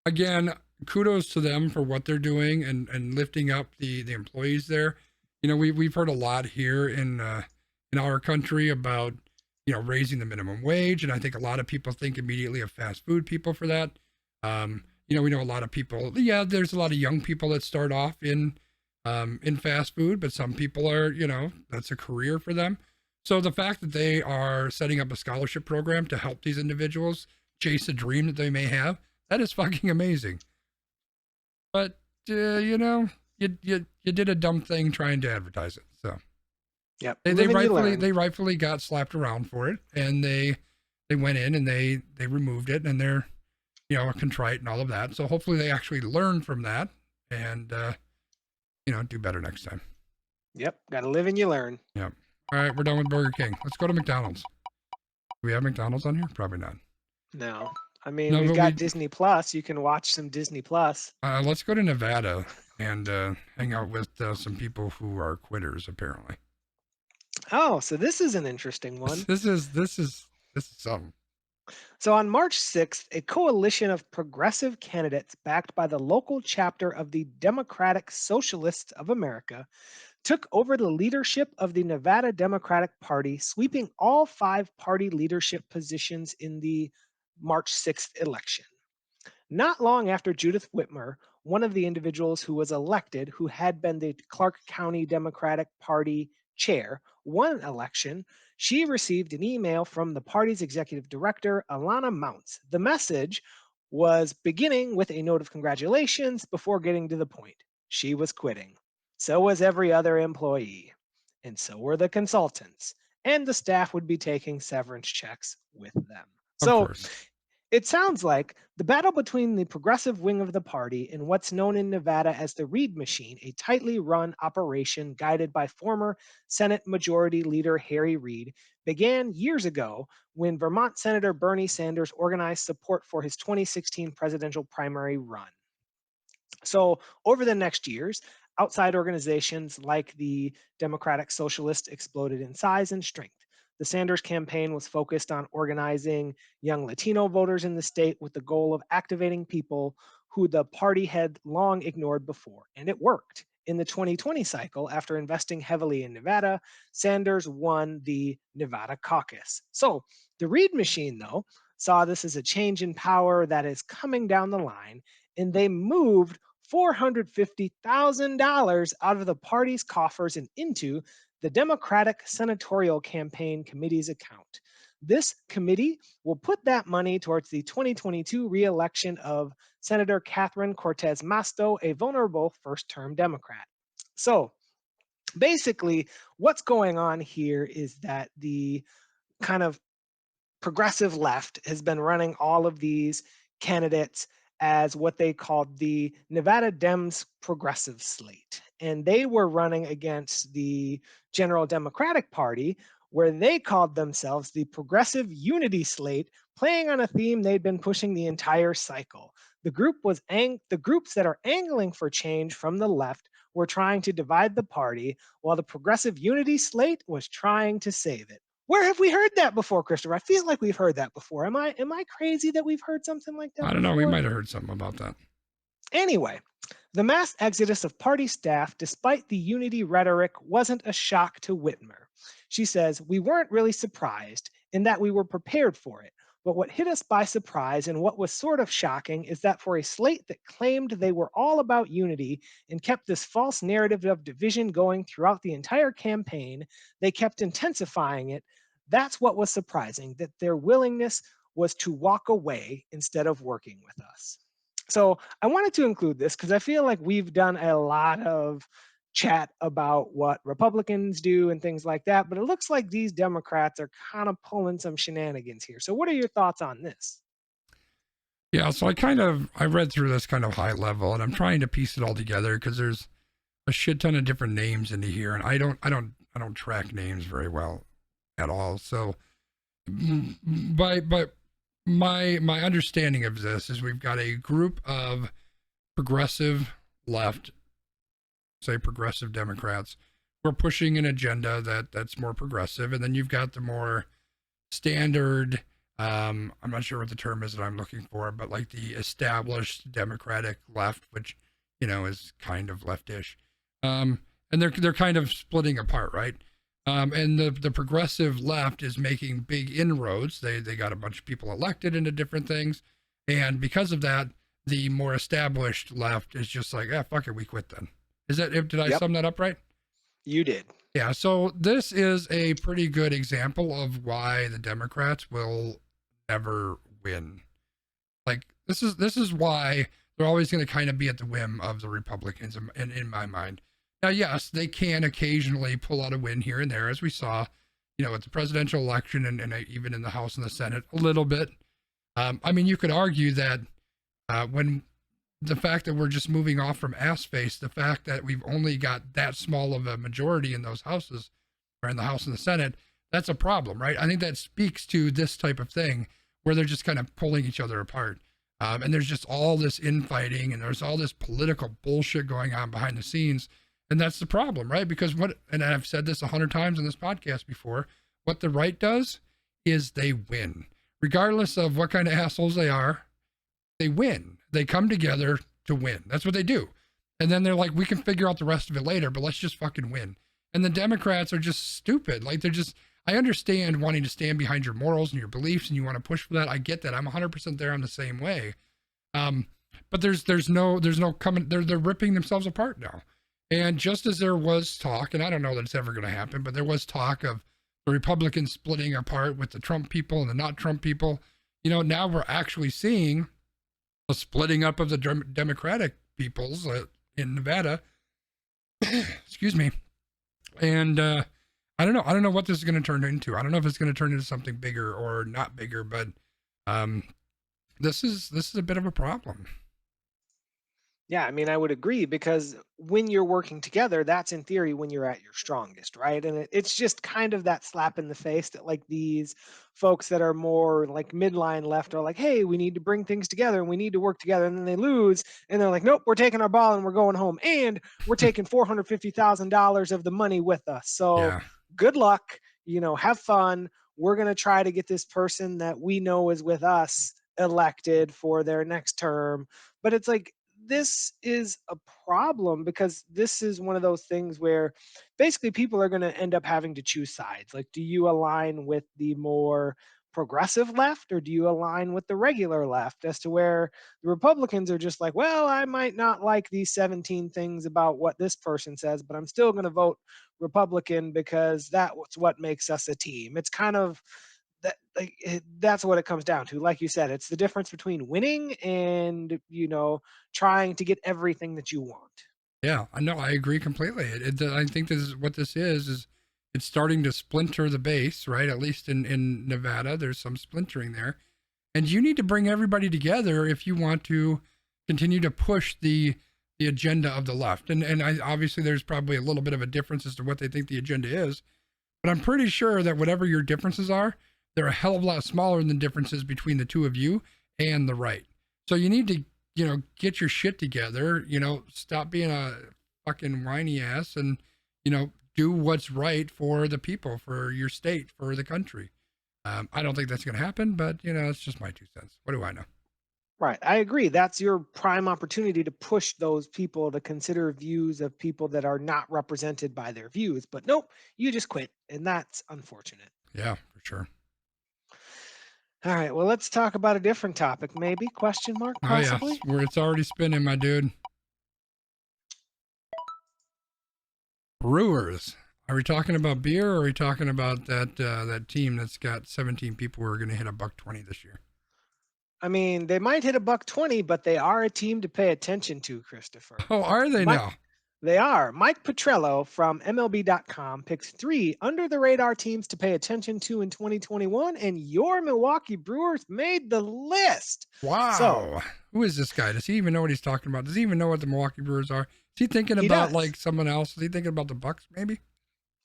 again, kudos to them for what they're doing and lifting up the employees there. We've heard a lot here in our country about raising the minimum wage, and I think a lot of people think immediately of fast food people for that. We know a lot of people. Yeah, there's a lot of young people that start off in fast food, but some people are that's a career for them. So the fact that they are setting up a scholarship program to help these individuals chase a dream that they may have, that is fucking amazing. But you did a dumb thing trying to advertise it. So Yep. they rightfully got slapped around for it, and they went in and they removed it, and they're contrite and all of that. So hopefully they actually learn from that and do better next time. Yep. Got to live and you learn. Yep. All right, we're done with Burger King. Let's go to McDonald's. Do we have McDonald's on here? Probably not. No. I mean, No, we've but got Disney Plus. You can watch some Disney Plus. Let's go to Nevada and hang out with some people who are quitters, apparently. Oh, so this is an interesting one. This is something. So on March 6th, a coalition of progressive candidates backed by the local chapter of the Democratic Socialists of America took over the leadership of the Nevada Democratic Party, sweeping all 5 party leadership positions in the March 6th election. Not long after Judith Whitmer, one of the individuals who was elected, who had been the Clark County Democratic Party chair, won an election, she received an email from the party's executive director, Alana Mounts. The message was beginning with a note of congratulations before getting to the point. She was quitting. So was every other employee. And so were the consultants. And the staff would be taking severance checks with them. Of So course. It sounds like the battle between the progressive wing of the party and what's known in Nevada as the Reid Machine, a tightly run operation guided by former Senate Majority Leader Harry Reid, began years ago when Vermont Senator Bernie Sanders organized support for his 2016 presidential primary run. So, over the next years, outside organizations like the Democratic Socialists exploded in size and strength. The Sanders campaign was focused on organizing young Latino voters in the state with the goal of activating people who the party had long ignored before. And it worked. In the 2020 cycle, after investing heavily in Nevada, Sanders won the Nevada caucus. So, the Reid machine, though, saw this as a change in power that is coming down the line, and they moved $450,000 out of the party's coffers and into the Democratic Senatorial Campaign Committee's account. This committee will put that money towards the 2022 reelection of Senator Catherine Cortez Masto, a vulnerable first term Democrat. So basically, what's going on here is that the kind of progressive left has been running all of these candidates as what they called the Nevada Dems progressive slate. And they were running against the General Democratic Party, where they called themselves the Progressive Unity Slate, playing on a theme they'd been pushing the entire cycle. The groups that are angling for change from the left were trying to divide the party, while the Progressive Unity Slate was trying to save it. Where have we heard that before, Christopher? I feel like we've heard that before. Am I crazy that we've heard something like that I don't know. We before? might have heard something about that. Anyway, the mass exodus of party staff, despite the unity rhetoric, wasn't a shock to Whitmer. She says, "We weren't really surprised in that we were prepared for it. But what hit us by surprise and what was sort of shocking is that for a slate that claimed they were all about unity and kept this false narrative of division going throughout the entire campaign, they kept intensifying it. That's what was surprising, that their willingness was to walk away instead of working with us." So I wanted to include this because I feel like we've done a lot of chat about what Republicans do and things like that, but it looks like these Democrats are kind of pulling some shenanigans here. So what are your thoughts on this? Yeah, so I read through this kind of high level, and I'm trying to piece it all together because there's a shit ton of different names into here, and I don't track names very well at all. So, but my understanding of this is we've got a group of progressive left, say progressive Democrats, who are pushing an agenda that's more progressive, and then you've got the more standard. I'm not sure what the term is that I'm looking for, but like the established Democratic left, which is kind of leftish, and they're kind of splitting apart, right? And the progressive left is making big inroads. They got a bunch of people elected into different things, and because of that, the more established left is just like, fuck it, we quit then. Did I sum that up right? You did. Yeah, so this is a pretty good example of why the Democrats will never win. Like this is why they're always going to kind of be at the whim of the Republicans in my mind. Now, yes, they can occasionally pull out a win here and there, as we saw, at the presidential election and even in the House and the Senate a little bit. I mean, you could argue that when the fact that we're just moving off from ass face, the fact that we've only got that small of a majority in those houses, or in the House and the Senate, that's a problem, right? I think that speaks to this type of thing where they're just kind of pulling each other apart. And there's just all this infighting and there's all this political bullshit going on behind the scenes. And that's the problem, right? Because and I've said this 100 times on this podcast before, what the right does is they win. Regardless of what kind of assholes they are, they win. They come together to win. That's what they do. And then they're like, we can figure out the rest of it later, but let's just fucking win. And the Democrats are just stupid. Like I understand wanting to stand behind your morals and your beliefs and you want to push for that. I get that. I'm 100% there. I'm the same way. But there's no coming, they're ripping themselves apart now. And just as there was talk, and I don't know that it's ever going to happen, but there was talk of the Republicans splitting apart with the Trump people and the not Trump people. Now we're actually seeing a splitting up of the Democratic peoples in Nevada. Excuse me. And I don't know. I don't know what this is going to turn into. I don't know if it's going to turn into something bigger or not bigger, but this is a bit of a problem. Yeah, I mean, I would agree because when you're working together, that's in theory when you're at your strongest, right? And it's just kind of that slap in the face that like these folks that are more like midline left are like, hey, we need to bring things together and we need to work together. And then they lose and they're like, nope, we're taking our ball and we're going home. And we're taking $450,000 of the money with us. So Yeah. good luck, have fun. We're going to try to get this person that we know is with us elected for their next term. But it's like, this is a problem because this is one of those things where basically people are going to end up having to choose sides. Like, do you align with the more progressive left or do you align with the regular left? As to where the Republicans are just like, well, I might not like these 17 things about what this person says, but I'm still going to vote Republican because that's what makes us a team. It's kind of that's what it comes down to. Like you said, it's the difference between winning and trying to get everything that you want. Yeah, I know. I agree completely. I think this is what this is it's starting to splinter the base, right? At least in Nevada, there's some splintering there. And you need to bring everybody together if you want to continue to push the agenda of the left. And obviously there's probably a little bit of a difference as to what they think the agenda is. But I'm pretty sure that whatever your differences are, they're a hell of a lot smaller than differences between the two of you and the right. So you need to, get your shit together, stop being a fucking whiny ass and, do what's right for the people, for your state, for the country. I don't think that's going to happen, but, it's just my 2 cents. What do I know? Right. I agree. That's your prime opportunity to push those people to consider views of people that are not represented by their views. But nope, you just quit. And that's unfortunate. Yeah, for sure. All right. Well, let's talk about a different topic, maybe? Question mark, possibly? Oh, yeah. It's already spinning, my dude. Brewers. Are we talking about beer or are we talking about that team that's got 17 people who are going to hit $1.20 this year? I mean, they might hit $1.20, but they are a team to pay attention to, Christopher. Oh, are they Mike, now? They are. Mike Petrello from MLB.com picks 3 under the radar teams to pay attention to in 2021, and your Milwaukee Brewers made the list. So, Wow. Who is this guy? Does he even know what he's talking about? Does he even know what the Milwaukee Brewers are? Is he thinking he about does. like someone else? Is he thinking about the Bucks maybe?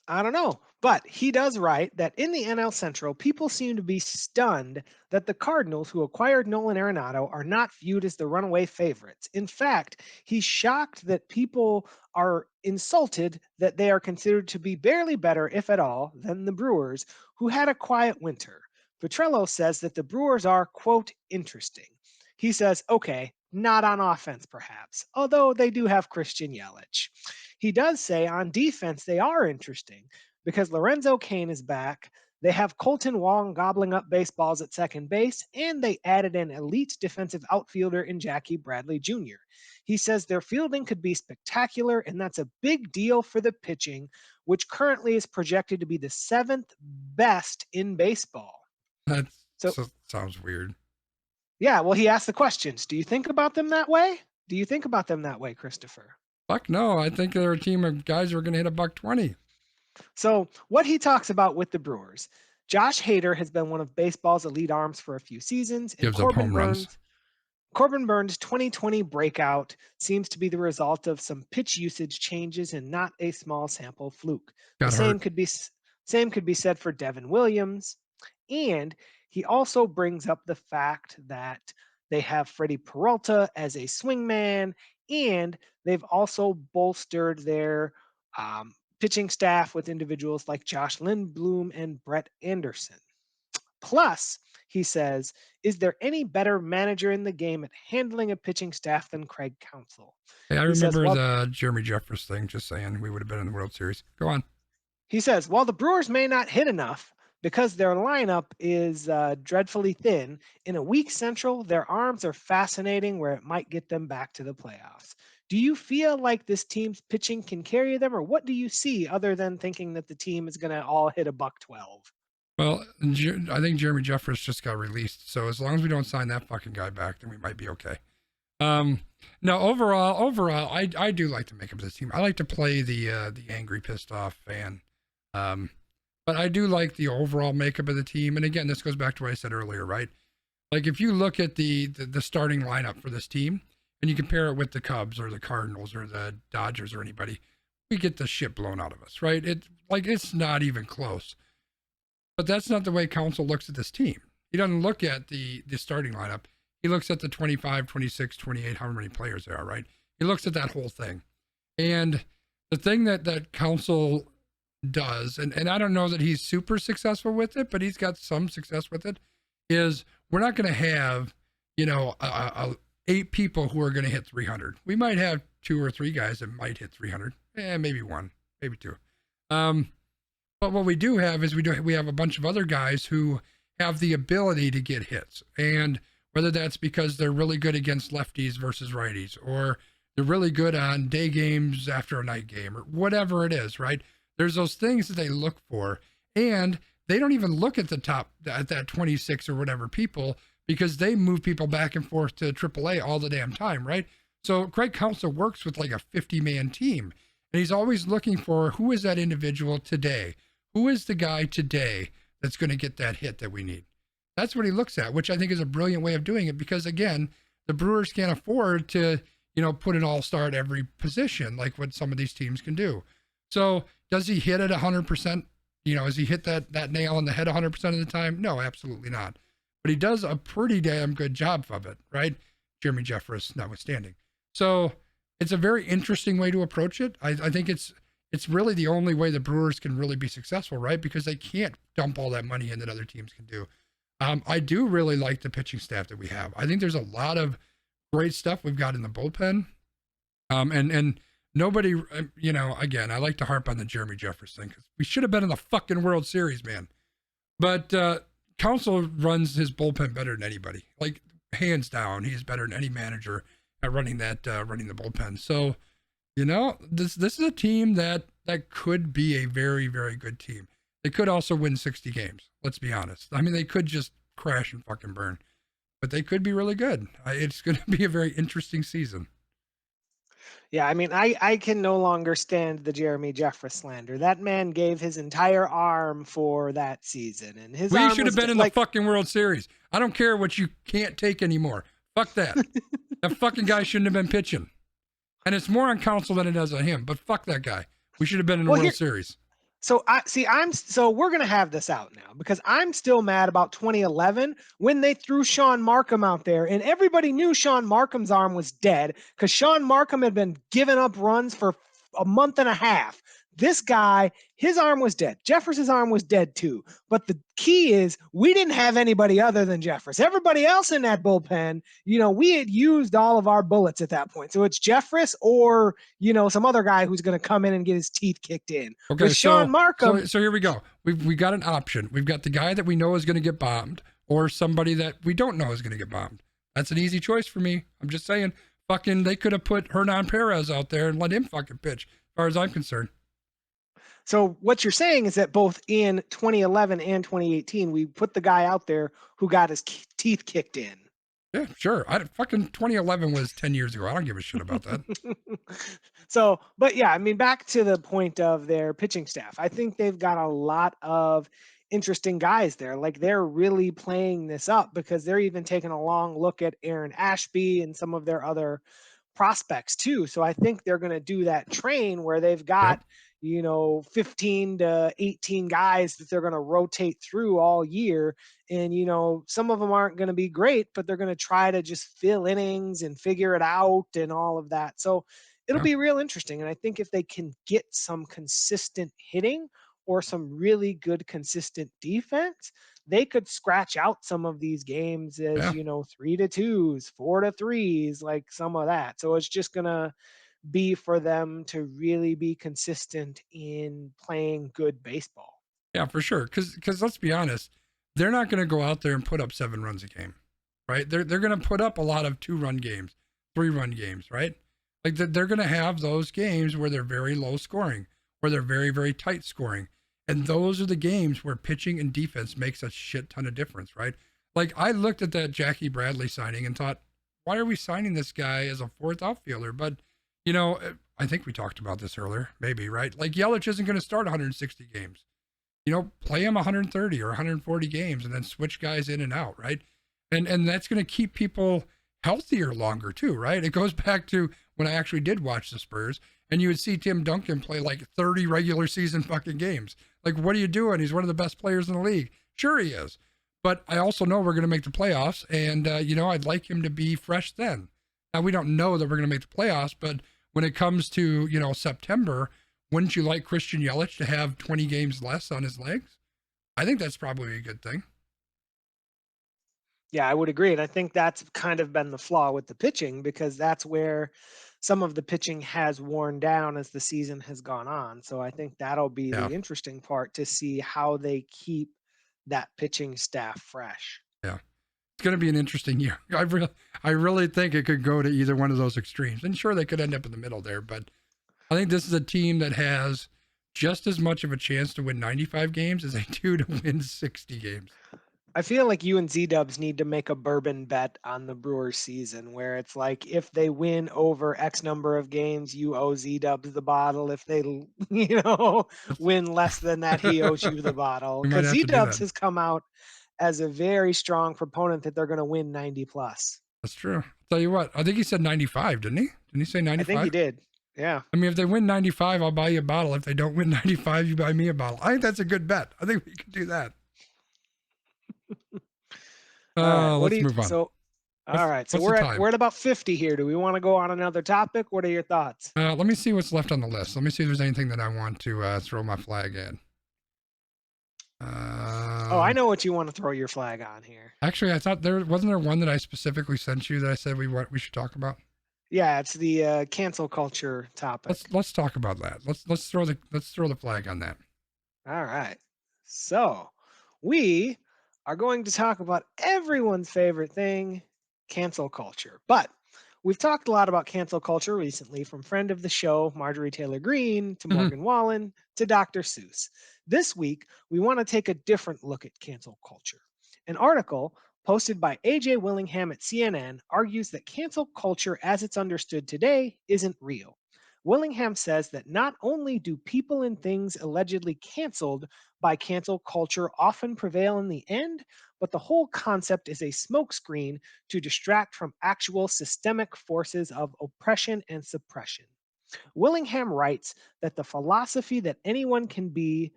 I don't know, but he does write that in the NL Central, people seem to be stunned that the Cardinals, who acquired Nolan Arenado, are not viewed as the runaway favorites. In fact, he's shocked that people are insulted that they are considered to be barely better, if at all, than the Brewers, who had a quiet winter. Petrello says that the Brewers are, quote, interesting. He says, okay, not on offense, perhaps, although they do have Christian Yelich. He does say on defense they are interesting because Lorenzo Cain is back. They have Colton Wong gobbling up baseballs at second base, and they added an elite defensive outfielder in Jackie Bradley Jr. He says their fielding could be spectacular, and that's a big deal for the pitching, which currently is projected to be the 7th best in baseball. That So, sounds weird. yeah, well, he asked the questions. Do you think about them that way? Do you think about them that way, Christopher? Fuck no. I think they're a team of guys who are going to hit $1.20. So, what he talks about with the Brewers, Josh Hader has been one of baseball's elite arms for a few seasons, and Gives up home runs. Corbin Burns' 2020 breakout seems to be the result of some pitch usage changes and not a small sample fluke. Got The same could be said for Devin Williams, and he also brings up the fact that they have Freddie Peralta as a swingman, and they've also bolstered their pitching staff with individuals like Josh Lindblom and Brett Anderson. Plus, he says, is there any better manager in the game at handling a pitching staff than Craig Counsell? Hey, I He says, remember well, the Jeremy Jeffress thing, just saying we would have been in the World Series. Go on. He says, while the Brewers may not hit enough because their lineup is dreadfully thin, in a weak Central, their arms are fascinating where it might get them back to the playoffs. Do you feel like this team's pitching can carry them, or what do you see other than thinking that the team is going to all hit $1.12? Well, I think Jeremy Jeffress just got released, so as long as we don't sign that fucking guy back, then we might be okay. No, overall, I do like the makeup of this team. I like to play the angry, pissed off fan. But I do like the overall makeup of the team. And again, this goes back to what I said earlier, right? Like if you look at the starting lineup for this team and you compare it with the Cubs or the Cardinals or the Dodgers or anybody, we get the shit blown out of us, right? It's not even close. But that's not the way Council looks at this team. He doesn't look at the starting lineup. He looks at the 25, 26, 28, however many players there are, right? He looks at that whole thing. And the thing that Council does, and I don't know that he's super successful with it, but he's got some success with it, is we're not going to have, 8 people who are going to hit 300. We might have 2 or 3 guys that might hit 300. Maybe 1, maybe 2. But what we do have is we have a bunch of other guys who have the ability to get hits. And whether that's because they're really good against lefties versus righties, or they're really good on day games after a night game, or whatever it is, right? There's those things that they look for. And they don't even look at the top, at that 26 or whatever people, because they move people back and forth to AAA all the damn time, right? So Craig Counsell works with like a 50-man team, and he's always looking for who is that individual today? Who is the guy today that's going to get that hit that we need? That's what he looks at, which I think is a brilliant way of doing it, because again, the Brewers can't afford to, put an all-star at every position like what some of these teams can do. So does he hit it 100%? Has he hit that nail on the head 100% of the time? No, absolutely not. But he does a pretty damn good job of it, right? Jeremy Jeffress notwithstanding. So it's a very interesting way to approach it. I think it's really the only way the Brewers can really be successful, right? Because they can't dump all that money in that other teams can do. I do really like the pitching staff that we have. I think there's a lot of great stuff we've got in the bullpen. And nobody, again, I like to harp on the Jeremy Jeffress thing, because we should have been in the fucking World Series, man. But Counsell runs his bullpen better than anybody. Like, hands down, he's better than any manager at running the bullpen. So, this is a team that could be a very, very good team. They could also win 60 games. Let's be honest. I mean, they could just crash and fucking burn, but they could be really good. It's going to be a very interesting season. Yeah, I mean, I can no longer stand the Jeremy Jeffress slander. That man gave his entire arm for that season, and his We arm should have was been in the fucking World Series. I don't care what you can't take anymore. Fuck that. That fucking guy shouldn't have been pitching. And it's more on Counsell than it is on him, but fuck that guy. We should have been in the World Series. So we're going to have this out now, because I'm still mad about 2011 when they threw Sean Markham out there, and everybody knew Sean Markham's arm was dead because Sean Markham had been giving up runs for a month and a half. This guy, his arm was dead. Jeffress's arm was dead too. But the key is we didn't have anybody other than Jeffress. Everybody else in that bullpen, we had used all of our bullets at that point. So it's Jeffress or, some other guy who's going to come in and get his teeth kicked in. Okay, with Sean Markham. So here we go. We got an option. We've got the guy that we know is going to get bombed, or somebody that we don't know is going to get bombed. That's an easy choice for me. I'm just saying, fucking, they could have put Hernan Perez out there and let him fucking pitch, as far as I'm concerned. So what you're saying is that both in 2011 and 2018, we put the guy out there who got his teeth kicked in. Yeah, sure. Fucking 2011 was 10 years ago. I don't give a shit about that. So, but yeah, I mean, back to the point of their pitching staff. I think they've got a lot of interesting guys there. Like, they're really playing this up, because they're even taking a long look at Aaron Ashby and some of their other prospects too. So I think they're going to do that train where they've got, 15 to 18 guys that they're going to rotate through all year. And, some of them aren't going to be great, but they're going to try to just fill innings and figure it out and all of that. So it'll be real interesting. And I think if they can get some consistent hitting or some really good consistent defense, they could scratch out some of these games as, 3-2s, 4-3s, like some of that. So it's just going to be for them to really be consistent in playing good baseball. Yeah, for sure. Because let's be honest, they're not going to go out there and put up 7 runs a game, right? They're going to put up a lot of 2-run games, 3-run games, right? Like, they're going to have those games where they're very low scoring, where they're very, very tight scoring. And those are the games where pitching and defense makes a shit ton of difference, right? Like, I looked at that Jackie Bradley signing and thought, why are we signing this guy as a 4th outfielder? But, I think we talked about this earlier, maybe, right? Like, Yelich isn't going to start 160 games. Play him 130 or 140 games and then switch guys in and out, right? And that's going to keep people healthier longer too, right? It goes back to when I actually did watch the Spurs, and you would see Tim Duncan play like 30 regular season fucking games. Like, what are you doing? He's one of the best players in the league. Sure he is. But I also know we're going to make the playoffs, and, I'd like him to be fresh then. Now, we don't know that we're going to make the playoffs, but when it comes to, September, wouldn't you like Christian Yelich to have 20 games less on his legs? I think that's probably a good thing. Yeah, I would agree. And I think that's kind of been the flaw with the pitching, because that's where some of the pitching has worn down as the season has gone on. So I think that'll be Yeah, the interesting part, to see how they keep that pitching staff fresh. yeah. It's going to be an interesting year. I really think it could go to either one of those extremes. And sure, they could end up in the middle there, but I think this is a team that has just as much of a chance to win 95 games as they do to win 60 games. I feel like you and Z Dubs need to make a bourbon bet on the Brewers season, where it's like, if they win over X number of games, you owe Z Dubs the bottle. If they, win less than that, he owes you the bottle. We might Because have Z to do Dubs that. has come out as a very strong proponent that they're going to win 90 plus. That's true. I'll tell you what, I think he said 95, didn't he? Didn't he say 95? I think he did. Yeah. I mean, if they win 95, I'll buy you a bottle. If they don't win 95, you buy me a bottle. I think that's a good bet. I think we could do that. All right. Let's move on. So, all right. So what's the time? we're at about 50 here. Do we want to go on another topic? What are your thoughts? Let me see what's left on the list. Let me see if there's anything that I want to throw my flag in. I know what you want to throw your flag on here. Actually, I thought wasn't there one that I specifically sent you that I said we should talk about. Yeah, it's the cancel culture topic. Let's talk about that. Let's throw the flag on that. All right. So we are going to talk about everyone's favorite thing, cancel culture. But we've talked a lot about cancel culture recently, from friend of the show, Marjorie Taylor Greene, to Morgan Wallen, to Dr. Seuss. This week, we want to take a different look at cancel culture. An article posted by AJ Willingham at CNN argues that cancel culture as it's understood today isn't real. Willingham says that not only do people and things allegedly canceled by cancel culture often prevail in the end, but the whole concept is a smokescreen to distract from actual systemic forces of oppression and suppression. Willingham writes that the philosophy that anyone can be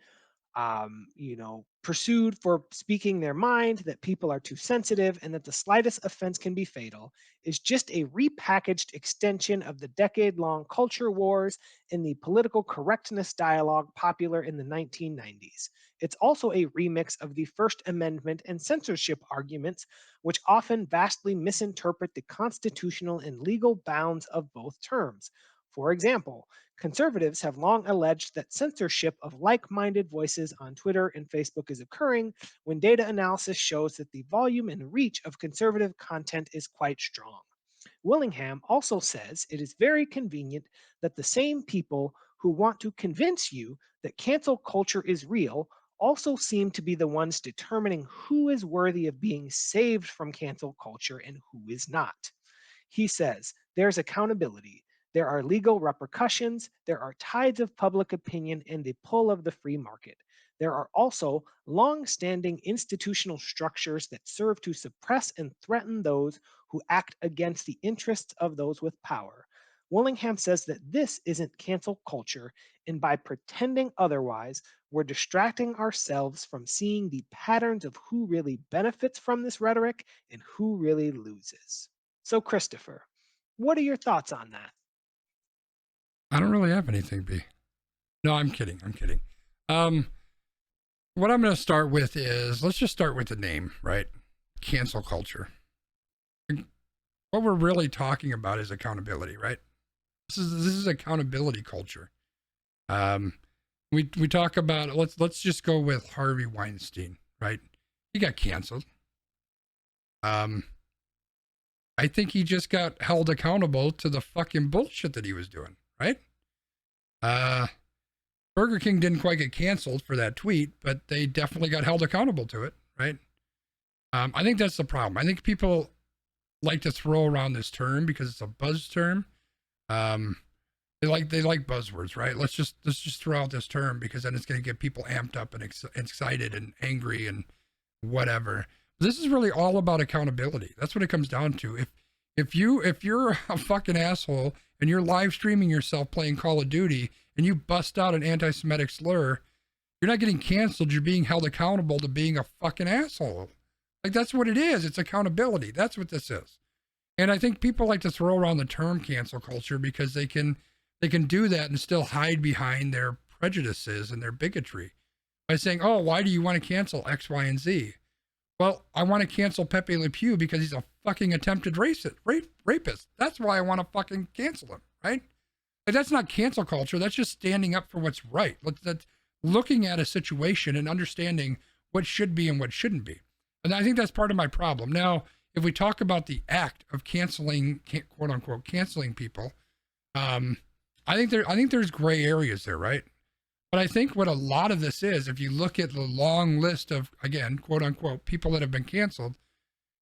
pursued for speaking their mind, that people are too sensitive, and that the slightest offense can be fatal, is just a repackaged extension of the decade-long culture wars and the political correctness dialogue popular in the 1990s. It's also a remix of the First Amendment and censorship arguments, which often vastly misinterpret the constitutional and legal bounds of both terms. For example, conservatives have long alleged that censorship of like-minded voices on Twitter and Facebook is occurring, when data analysis shows that the volume and reach of conservative content is quite strong. Willingham also says it is very convenient that the same people who want to convince you that cancel culture is real also seem to be the ones determining who is worthy of being saved from cancel culture and who is not. He says there's accountability. There are legal repercussions, there are tides of public opinion, and the pull of the free market. There are also long-standing institutional structures that serve to suppress and threaten those who act against the interests of those with power. Willingham says that this isn't cancel culture, and by pretending otherwise, we're distracting ourselves from seeing the patterns of who really benefits from this rhetoric and who really loses. So, Christopher, what are your thoughts on that? I don't really have anything, B. No, I'm kidding. What I'm going to start with is, let's just start with the name, right? Cancel culture. What we're really talking about is accountability, right? This is accountability culture. We talk about, let's just go with Harvey Weinstein, right? He got canceled. I think he just got held accountable to the fucking bullshit that he was doing, right? Burger King didn't quite get canceled for that tweet, but they definitely got held accountable to it, right? I think that's the problem. I think people like to throw around this term because it's a buzz term. They like buzzwords, right? Let's just throw out this term because then it's going to get people amped up and excited and angry and whatever. This is really all about accountability. That's what it comes down to. If you're a fucking asshole and you're live streaming yourself playing Call of Duty and you bust out an anti-Semitic slur, you're not getting canceled. You're being held accountable to being a fucking asshole. Like, that's what it is. It's accountability. That's what this is. And I think people like to throw around the term cancel culture because they can do that and still hide behind their prejudices and their bigotry by saying, "Oh, why do you want to cancel X, Y, and Z?" Well, I want to cancel Pepe Le Pew because he's a fucking attempted rapist. That's why I want to fucking cancel him, right? Like, that's not cancel culture. That's just standing up for what's right. That's looking at a situation and understanding what should be and what shouldn't be. And I think that's part of my problem. Now, if we talk about the act of canceling, quote unquote, canceling people, I think there's gray areas there, right? But I think what a lot of this is, if you look at the long list of, again, quote unquote, people that have been canceled,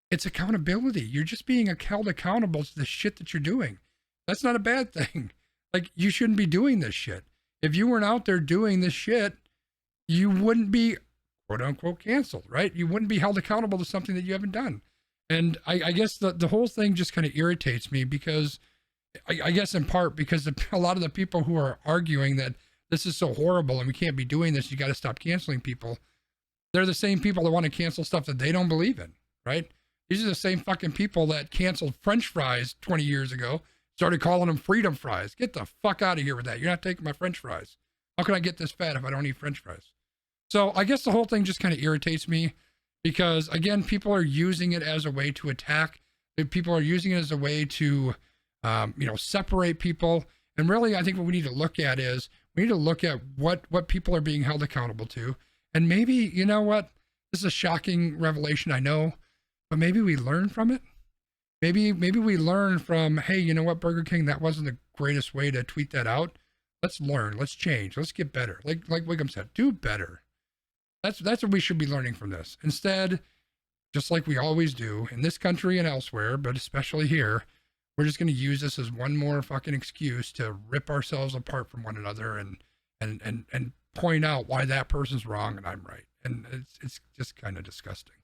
it's accountability. You're just being held accountable to the shit that you're doing. That's not a bad thing. Like, you shouldn't be doing this shit. If you weren't out there doing this shit, you wouldn't be, quote unquote, canceled, right? You wouldn't be held accountable to something that you haven't done. And I guess the whole thing just kind of irritates me because, I guess in part because a lot of the people who are arguing that this is so horrible and we can't be doing this, you got to stop canceling people, they're the same people that want to cancel stuff that they don't believe in, right? These are the same fucking people that canceled French fries 20 years ago, started calling them freedom fries. Get the fuck out of here with that. You're not taking my French fries. How can I get this fat if I don't eat French fries? So I guess the whole thing just kind of irritates me because, again, people are using it as a way to attack. People are using it as a way to, separate people. And really, I think what we need to look at is we need to look at what people are being held accountable to. And maybe, you know what? This is a shocking revelation, I know, but maybe we learn from it. Maybe we learn from, hey, you know what, Burger King, that wasn't the greatest way to tweet that out. Let's learn. Let's change. Let's get better. Like Wiggum said, do better. That's what we should be learning from this. Instead, just like we always do in this country and elsewhere, but especially here, we're just going to use this as one more fucking excuse to rip ourselves apart from one another and point out why that person's wrong and I'm right. And it's just kind of disgusting.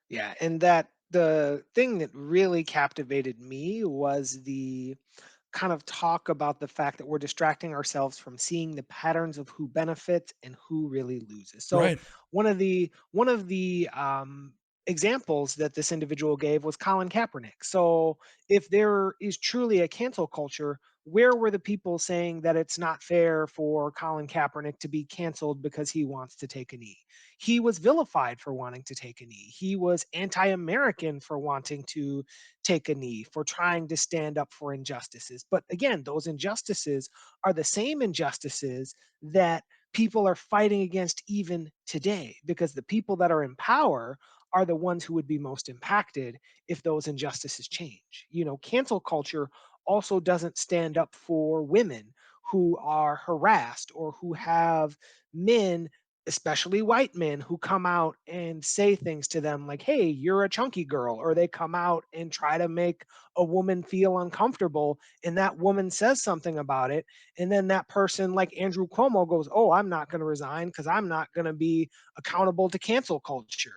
Yeah, and that the thing that really captivated me was the kind of talk about the fact that we're distracting ourselves from seeing the patterns of who benefits and who really loses. So Right. one of the examples that this individual gave was Colin Kaepernick. So if there is truly a cancel culture, where were the people saying that it's not fair for Colin Kaepernick to be canceled because he wants to take a knee? He was vilified for wanting to take a knee. He was anti-American for wanting to take a knee, for trying to stand up for injustices. But again, those injustices are the same injustices that people are fighting against even today, because the people that are in power are the ones who would be most impacted if those injustices change. Cancel culture also doesn't stand up for women who are harassed or who have men, especially white men, who come out and say things to them like, hey, you're a chunky girl, or they come out and try to make a woman feel uncomfortable, and that woman says something about it, and then that person, like Andrew Cuomo, goes, oh, I'm not going to resign because I'm not going to be accountable to cancel culture.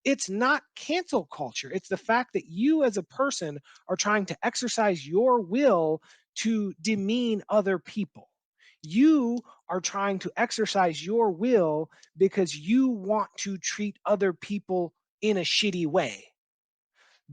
It's not cancel culture. It's the fact that you as a person are trying to exercise your will to demean other people. You are trying to exercise your will because you want to treat other people in a shitty way.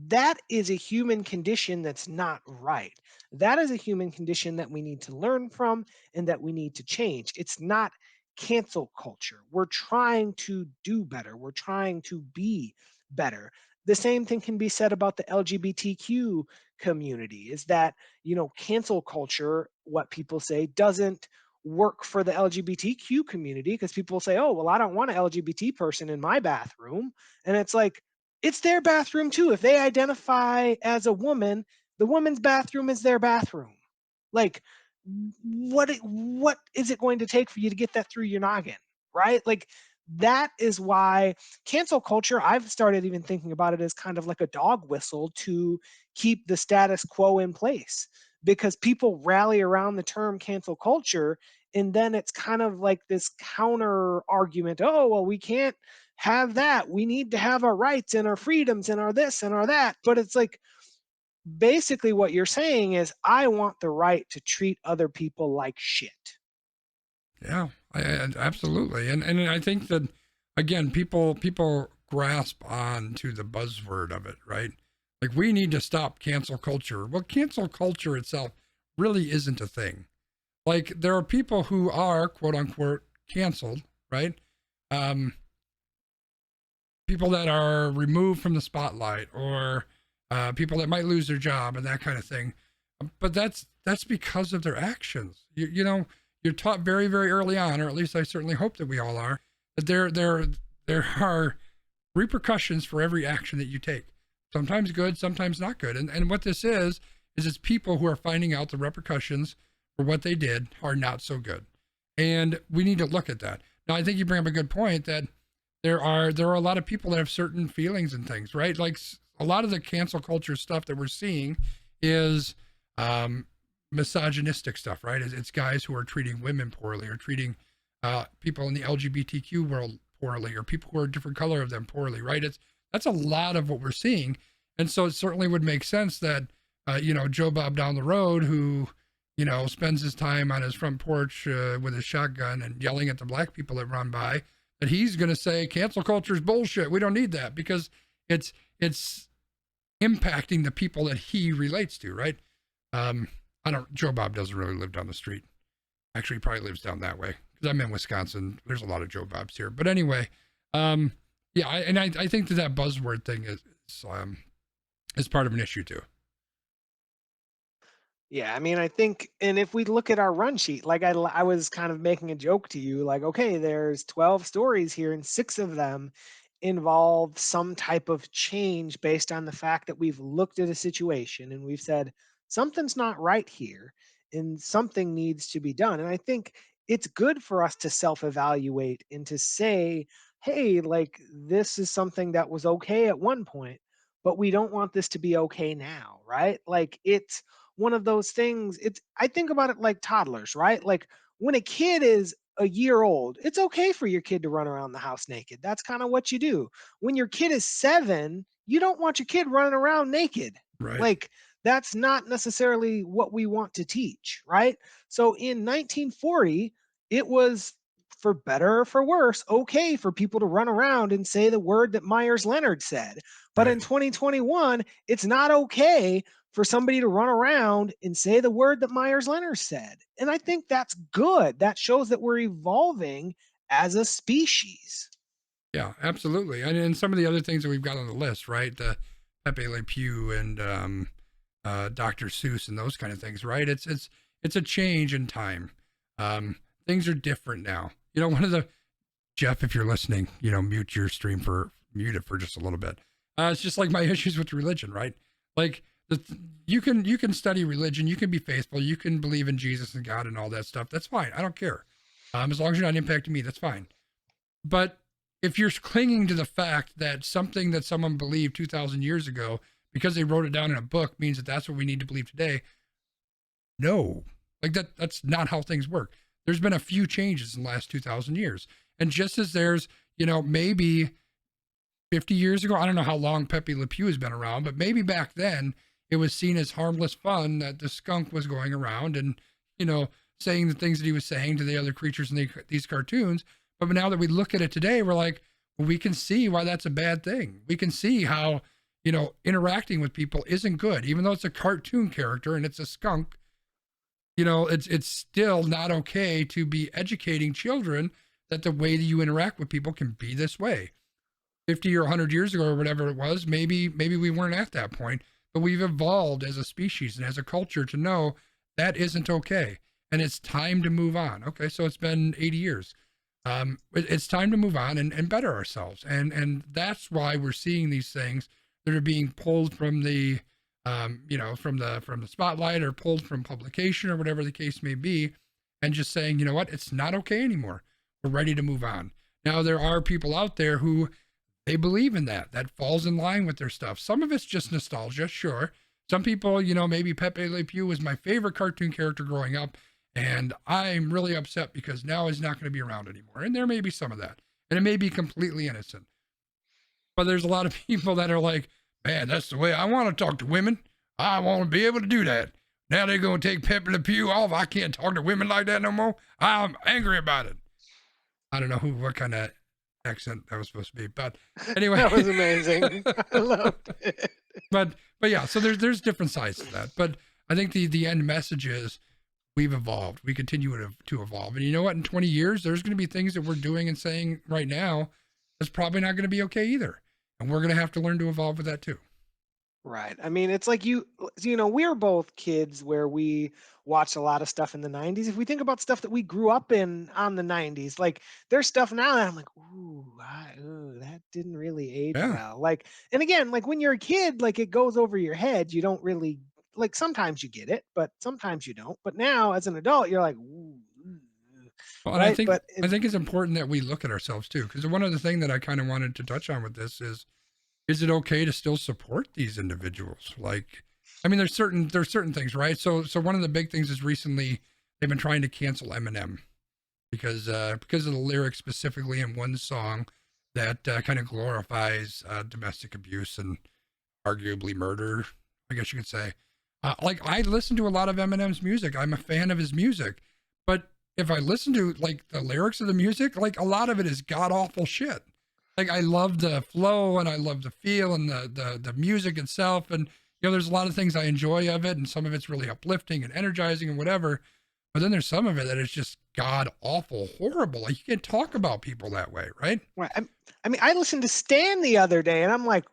That is a human condition that's not right. That is a human condition that we need to learn from and that we need to change. It's not cancel culture. We're trying to do better. We're trying to be better. The same thing can be said about the LGBTQ community, is that, cancel culture, what people say, doesn't work for the LGBTQ community, because people say, oh, well, I don't want an LGBT person in my bathroom. And it's like, it's their bathroom too. If they identify as a woman, the woman's bathroom is their bathroom. Like, what is it going to take for you to get that through your noggin, right? Like, that is why cancel culture, I've started even thinking about it as kind of like a dog whistle to keep the status quo in place, because people rally around the term cancel culture, and then it's kind of like this counter argument. Oh, well, we can't have that. We need to have our rights and our freedoms and our this and our that. But it's like basically what you're saying is, I want the right to treat other people like shit. Yeah, absolutely. And I think that again, people grasp on to the buzzword of it, right? Like we need to stop cancel culture. Well, cancel culture itself really isn't a thing. Like there are people who are quote unquote canceled, right? Um, People that are removed from the spotlight, or people that might lose their job and that kind of thing. But that's because of their actions. You know, you're taught very, very early on, or at least I certainly hope that we all are, that there are repercussions for every action that you take. Sometimes good, sometimes not good. And what this is it's people who are finding out the repercussions for what they did are not so good. And we need to look at that. Now, I think you bring up a good point that there are a lot of people that have certain feelings and things, right? Like a lot of the cancel culture stuff that we're seeing is misogynistic stuff, right? It's guys who are treating women poorly, or treating people in the LGBTQ world poorly, or people who are a different color of them poorly, right? That's a lot of what we're seeing. And so it certainly would make sense that Joe Bob down the road, who spends his time on his front porch with his shotgun and yelling at the black people that run by, that he's going to say cancel culture is bullshit. We don't need that, because it's impacting the people that he relates to, right? Joe Bob doesn't really live down the street. Actually, he probably lives down that way, because I'm in Wisconsin. There's a lot of Joe Bobs here. But anyway, I think that buzzword thing is part of an issue too. Yeah, I mean, I think, and if we look at our run sheet, like I was kind of making a joke to you, like, okay, there's 12 stories here, and 6 of them involve some type of change based on the fact that we've looked at a situation and we've said, something's not right here and something needs to be done. And I think it's good for us to self evaluate and to say, hey, like, this is something that was okay at one point, but we don't want this to be okay now, right? Like, it's one of those things. I think about it like toddlers, right? Like when a kid is a year old, it's okay for your kid to run around the house naked. That's kind of what you do. When your kid is 7, you don't want your kid running around naked. Right. Like that's not necessarily what we want to teach, right? So in 1940, it was, for better or for worse, okay for people to run around and say the word that Myers Leonard said. But Right. in 2021, it's not okay for somebody to run around and say the word that Myers Leonard said. And I think that's good. That shows that we're evolving as a species. Yeah, absolutely. And some of the other things that we've got on the list, right? The Pepe Le Pew and Dr. Seuss and those kind of things, right? It's a change in time. Things are different now. One of the Jeff, if you're listening, mute your stream mute it for just a little bit. It's just like my issues with religion, right? Like you can study religion, you can be faithful, you can believe in Jesus and God and all that stuff. That's fine. I don't care. As long as you're not impacting me, that's fine. But if you're clinging to the fact that something that someone believed 2,000 years ago, because they wrote it down in a book, means that that's what we need to believe today, no, like that's not how things work. There's been a few changes in the last 2,000 years. And just as there's, maybe 50 years ago, I don't know how long Pepe Le Pew has been around, but maybe back then it was seen as harmless fun that the skunk was going around and, saying the things that he was saying to the other creatures in these cartoons. But now that we look at it today, we're like, well, we can see why that's a bad thing. We can see how, interacting with people isn't good, even though it's a cartoon character and it's a skunk. It's still not okay to be educating children that the way that you interact with people can be this way. 50 or 100 years ago or whatever it was, maybe we weren't at that point, but we've evolved as a species and as a culture to know that isn't okay. And it's time to move on. Okay, so it's been 80 years. It's time to move on and better ourselves. And that's why we're seeing these things that are being pulled from the from the spotlight, or pulled from publication, or whatever the case may be, and just saying, what, it's not okay anymore. We're ready to move on. Now, there are people out there who they believe in that falls in line with their stuff. Some of it's just nostalgia, sure. Some people, maybe Pepe Le Pew was my favorite cartoon character growing up, and I'm really upset because now he's not going to be around anymore. And there may be some of that, and it may be completely innocent. But there's a lot of people that are like, man, that's the way I want to talk to women. I want to be able to do that. Now they're going to take Pepe Le Pew off. I can't talk to women like that no more. I'm angry about it. I don't know what kind of accent that was supposed to be, but anyway. That was amazing. I loved it. But yeah, so there's different sides to that. But I think the end message is we've evolved. We continue to evolve. And you know what? In 20 years, there's going to be things that we're doing and saying right now that's probably not going to be okay either. And we're going to have to learn to evolve with that too. Right. I mean, it's like we're both kids where we watched a lot of stuff in the 90s. If we think about stuff that we grew up in on the 90s, like there's stuff now that I'm like, ooh, that didn't really age Yeah. well. Like, and again, like when you're a kid, like it goes over your head. You don't really like sometimes you get it, but sometimes you don't. But now as an adult, you're like, ooh. Well, and Right. I think it's important that we look at ourselves too. Because one other thing that I kind of wanted to touch on with this is it okay to still support these individuals? Like, I mean, there's certain things, right? So one of the big things is recently they've been trying to cancel Eminem because of the lyrics specifically in one song that kind of glorifies domestic abuse and arguably murder, I guess you could say. Like I listen to a lot of Eminem's music. I'm a fan of his music, but if I listen to like the lyrics of the music, like a lot of it is god awful shit. Like I love the flow and I love the feel and the music itself. And, there's a lot of things I enjoy of it. And some of it's really uplifting and energizing and whatever. But then there's some of it that is just god awful, horrible. Like you can't talk about people that way, right? Right. I mean, I listened to Stan the other day and I'm like,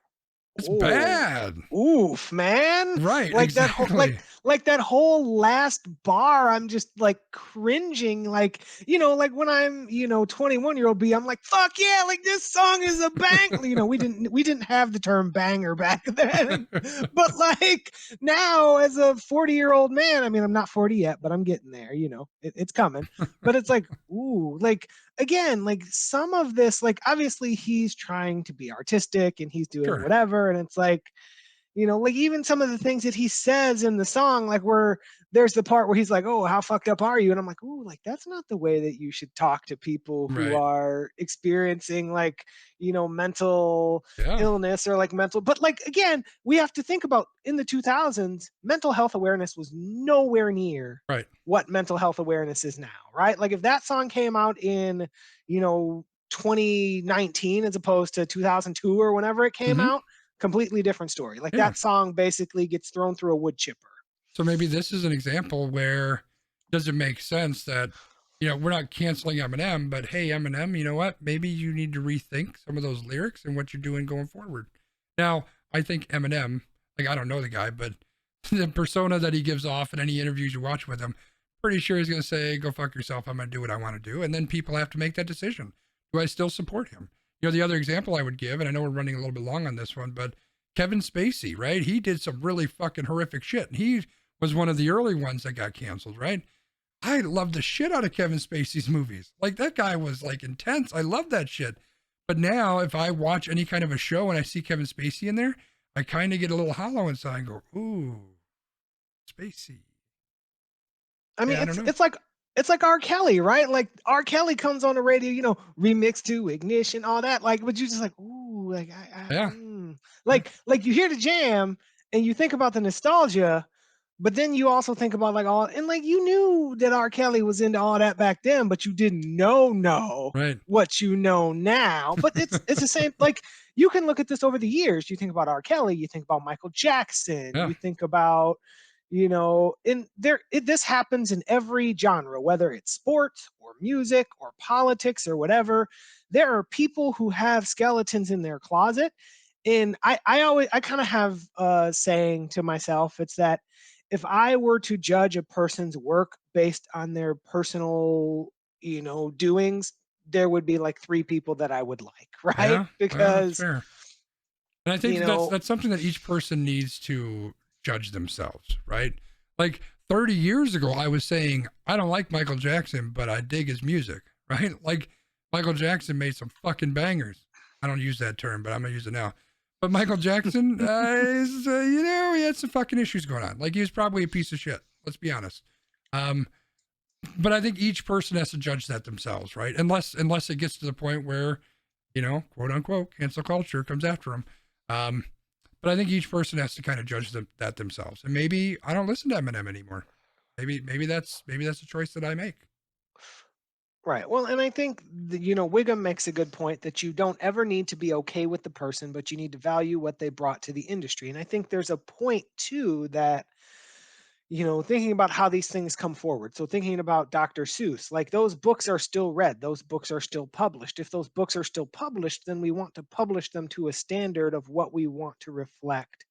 It's bad. Oof, man. Right. Like exactly. like that whole last bar, I'm just like cringing. Like, like when I'm, 21-year-old B, I'm like, fuck yeah, like this song is a bang. We didn't have the term banger back then. But like now as a 40-year-old man, I mean, I'm not 40 yet, but I'm getting there, it's coming. But it's like, ooh, like again, like some of this, like obviously he's trying to be artistic and he's doing Sure. whatever. And it's like, like even some of the things that he says in the song, like where there's the part where he's like, oh, how fucked up are you? And I'm like, ooh, like that's not the way that you should talk to people who Right. are experiencing like, mental Yeah. illness or like mental. But like, again, we have to think about in the 2000s, mental health awareness was nowhere near Right. what mental health awareness is now, right? Like if that song came out in, 2019 as opposed to 2002 or whenever it came Mm-hmm. out, completely different story. Like Yeah. that song basically gets thrown through a wood chipper. So maybe this is an example where does it make sense that, we're not canceling Eminem, but hey, Eminem, you know what? Maybe you need to rethink some of those lyrics and what you're doing going forward. Now, I think Eminem, like I don't know the guy, but the persona that he gives off in any interviews you watch with him, pretty sure he's going to say, go fuck yourself. I'm going to do what I want to do. And then people have to make that decision. Do I still support him? The other example I would give, and I know we're running a little bit long on this one, but Kevin Spacey, right? He did some really fucking horrific shit. And he was one of the early ones that got canceled, right? I love the shit out of Kevin Spacey's movies. Like that guy was like intense. I love that shit. But now if I watch any kind of a show and I see Kevin Spacey in there, I kind of get a little hollow inside and go, ooh, Spacey. I mean, Yeah, it's like R. Kelly, right? Like R. Kelly comes on the radio, remix to Ignition, all that. Like, but you just like, ooh, like Yeah. like you hear the jam and you think about the nostalgia, but then you also think about like all and like you knew that R. Kelly was into all that back then, but you didn't know Right. what you know now. But it's the same. Like you can look at this over the years. You think about R. Kelly, you think about Michael Jackson, Yeah. you think about this happens in every genre, whether it's sports or music or politics or whatever. There are people who have skeletons in their closet. And I kind of have a saying to myself, it's that if I were to judge a person's work based on their personal, doings, there would be like 3 people that I would like, right? Yeah. Well, that's Because, fair. And I think that's something that each person needs to judge themselves, right? Like 30 years ago, I was saying, I don't like Michael Jackson, but I dig his music, right? Like Michael Jackson made some fucking bangers. I don't use that term, but I'm going to use it now. But Michael Jackson is, he had some fucking issues going on. Like he was probably a piece of shit. Let's be honest. But I think each person has to judge that themselves, right? Unless it gets to the point where, quote unquote, cancel culture comes after them. But I think each person has to kind of judge that themselves. And maybe I don't listen to Eminem anymore. Maybe that's a choice that I make. Right. Well, and I think Wiggum makes a good point that you don't ever need to be okay with the person, but you need to value what they brought to the industry. And I think there's a point too that thinking about how these things come forward. So thinking about Dr. Seuss, like those books are still read, those books are still published. If those books are still published, then we want to publish them to a standard of what we want to reflect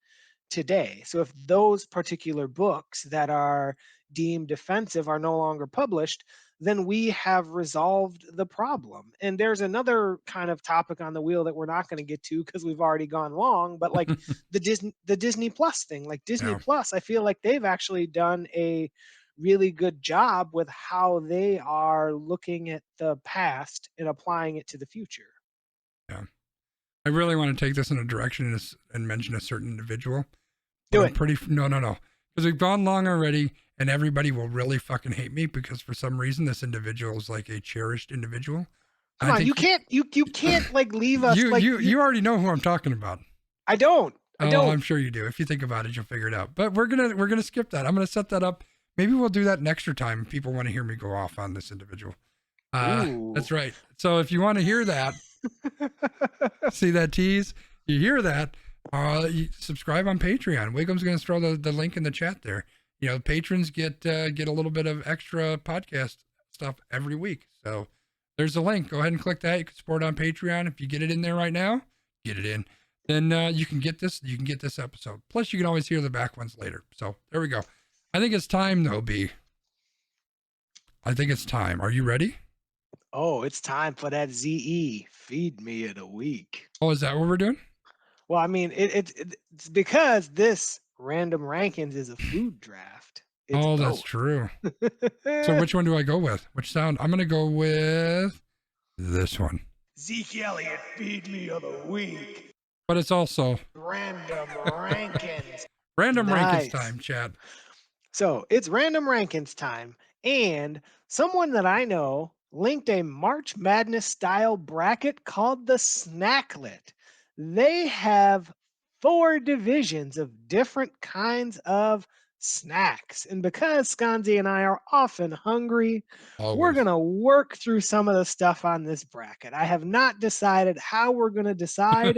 today. So if those particular books that are deemed offensive are no longer published, then we have resolved the problem. And there's another kind of topic on the wheel that we're not going to get to because we've already gone long, but like the Disney Plus thing, like Disney Yeah. Plus, I feel like they've actually done a really good job with how they are looking at the past and applying it to the future. Yeah. I really want to take this in a direction and mention a certain individual. Do it. it. No. Because we've gone long already, and everybody will really fucking hate me because for some reason this individual is like a cherished individual. Come on, you can't like leave us. You already know who I'm talking about. I don't. I'm sure you do. If you think about it, you'll figure it out. But we're gonna skip that. I'm gonna set that up. Maybe we'll do that an extra time if people want to hear me go off on this individual. That's right. So if you want to hear that, see that tease? You hear that? You subscribe on Patreon. Wiggum's going to throw the link in the chat there. Patrons get a little bit of extra podcast stuff every week. So there's a link. Go ahead and click that. You can support on Patreon. If you get it in there right now, get it in. Then you can get this. You can get this episode. Plus, you can always hear the back ones later. So there we go. I think it's time, though, B. I think it's time. Are you ready? Oh, it's time for that ZE. Feed me in a week. Oh, is that what we're doing? Well, I mean, it's because this random rankings is a food draft. It's that's true. So which one do I go with? Which sound? I'm going to go with this one. Zeke Elliott, feed me of the week. But it's also random rankings. Random rankings time, chat. So it's random rankings time. And someone that I know linked a March Madness style bracket called the Snacklet. They have 4 divisions of different kinds of snacks. And because Skanzi and I are often hungry, we're going to work through some of the stuff on this bracket. I have not decided how we're going to decide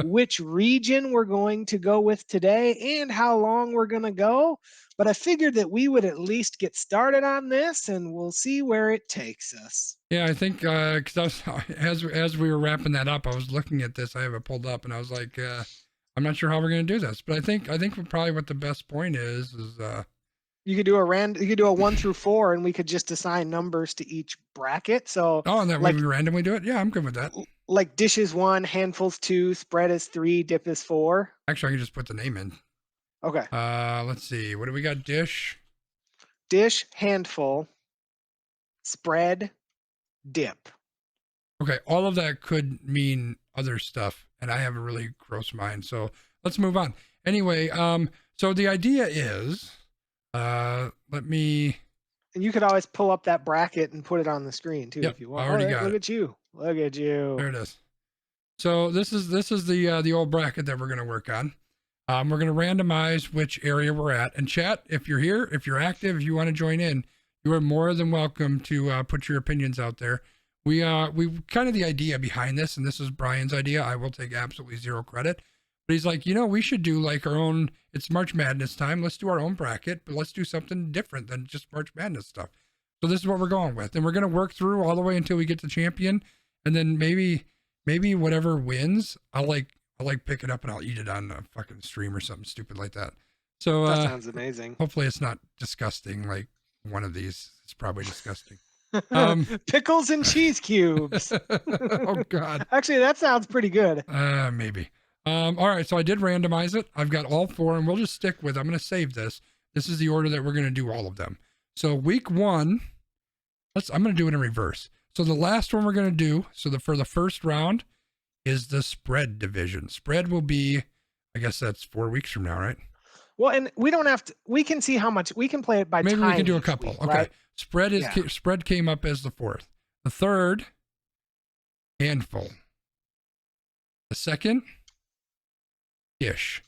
which region we're going to go with today and how long we're going to go. But I figured that we would at least get started on this and we'll see where it takes us. Yeah, I think because as we were wrapping that up, I was looking at this. I have it pulled up, and I was like, I'm not sure how we're going to do this, but I think probably what the best point is you could do a 1 through 4, and we could just assign numbers to each bracket. So and that way we randomly do it. Yeah, I'm good with that. Like dish is 1, handfuls 2, spread is 3, dip is 4. Actually, I can just put the name in. Okay. Let's see. What do we got? Dish, handful, spread, dip. Okay, all of that could mean other stuff, and I have a really gross mind. So let's move on. Anyway, so the idea is, let me. And you could always pull up that bracket and put it on the screen too, if you want. I already got it. Look at you. Look at you. There it is. So this is the old bracket that we're going to work on. We're going to randomize which area we're at. And chat, if you're here, if you're active, if you want to join in, you are more than welcome to put your opinions out there. We kind of the idea behind this, and this is Brian's idea. I will take absolutely zero credit. But he's like, we should do like our own, it's March Madness time. Let's do our own bracket, but let's do something different than just March Madness stuff. So this is what we're going with. And we're going to work through all the way until we get to champion. And then maybe whatever wins, I'll pick it up and I'll eat it on a fucking stream or something stupid like that. So that sounds amazing. Hopefully it's not disgusting. Like one of these, it's probably disgusting. Pickles and cheese cubes. Oh God. Actually, that sounds pretty good. Maybe. All right. So I did randomize it. I've got all 4 and we'll just stick with, I'm going to save this. This is the order that we're going to do all of them. So week 1, I'm going to do it in reverse. So the last one we're going to do, for the first round is the spread division. Spread will be, I guess that's 4 weeks from now, right? Well, and we don't have to, we can see how much, we can play it by time. Maybe we can do a couple. Week, okay. Right? Spread came up as the 4th. The third, handful. a second ish.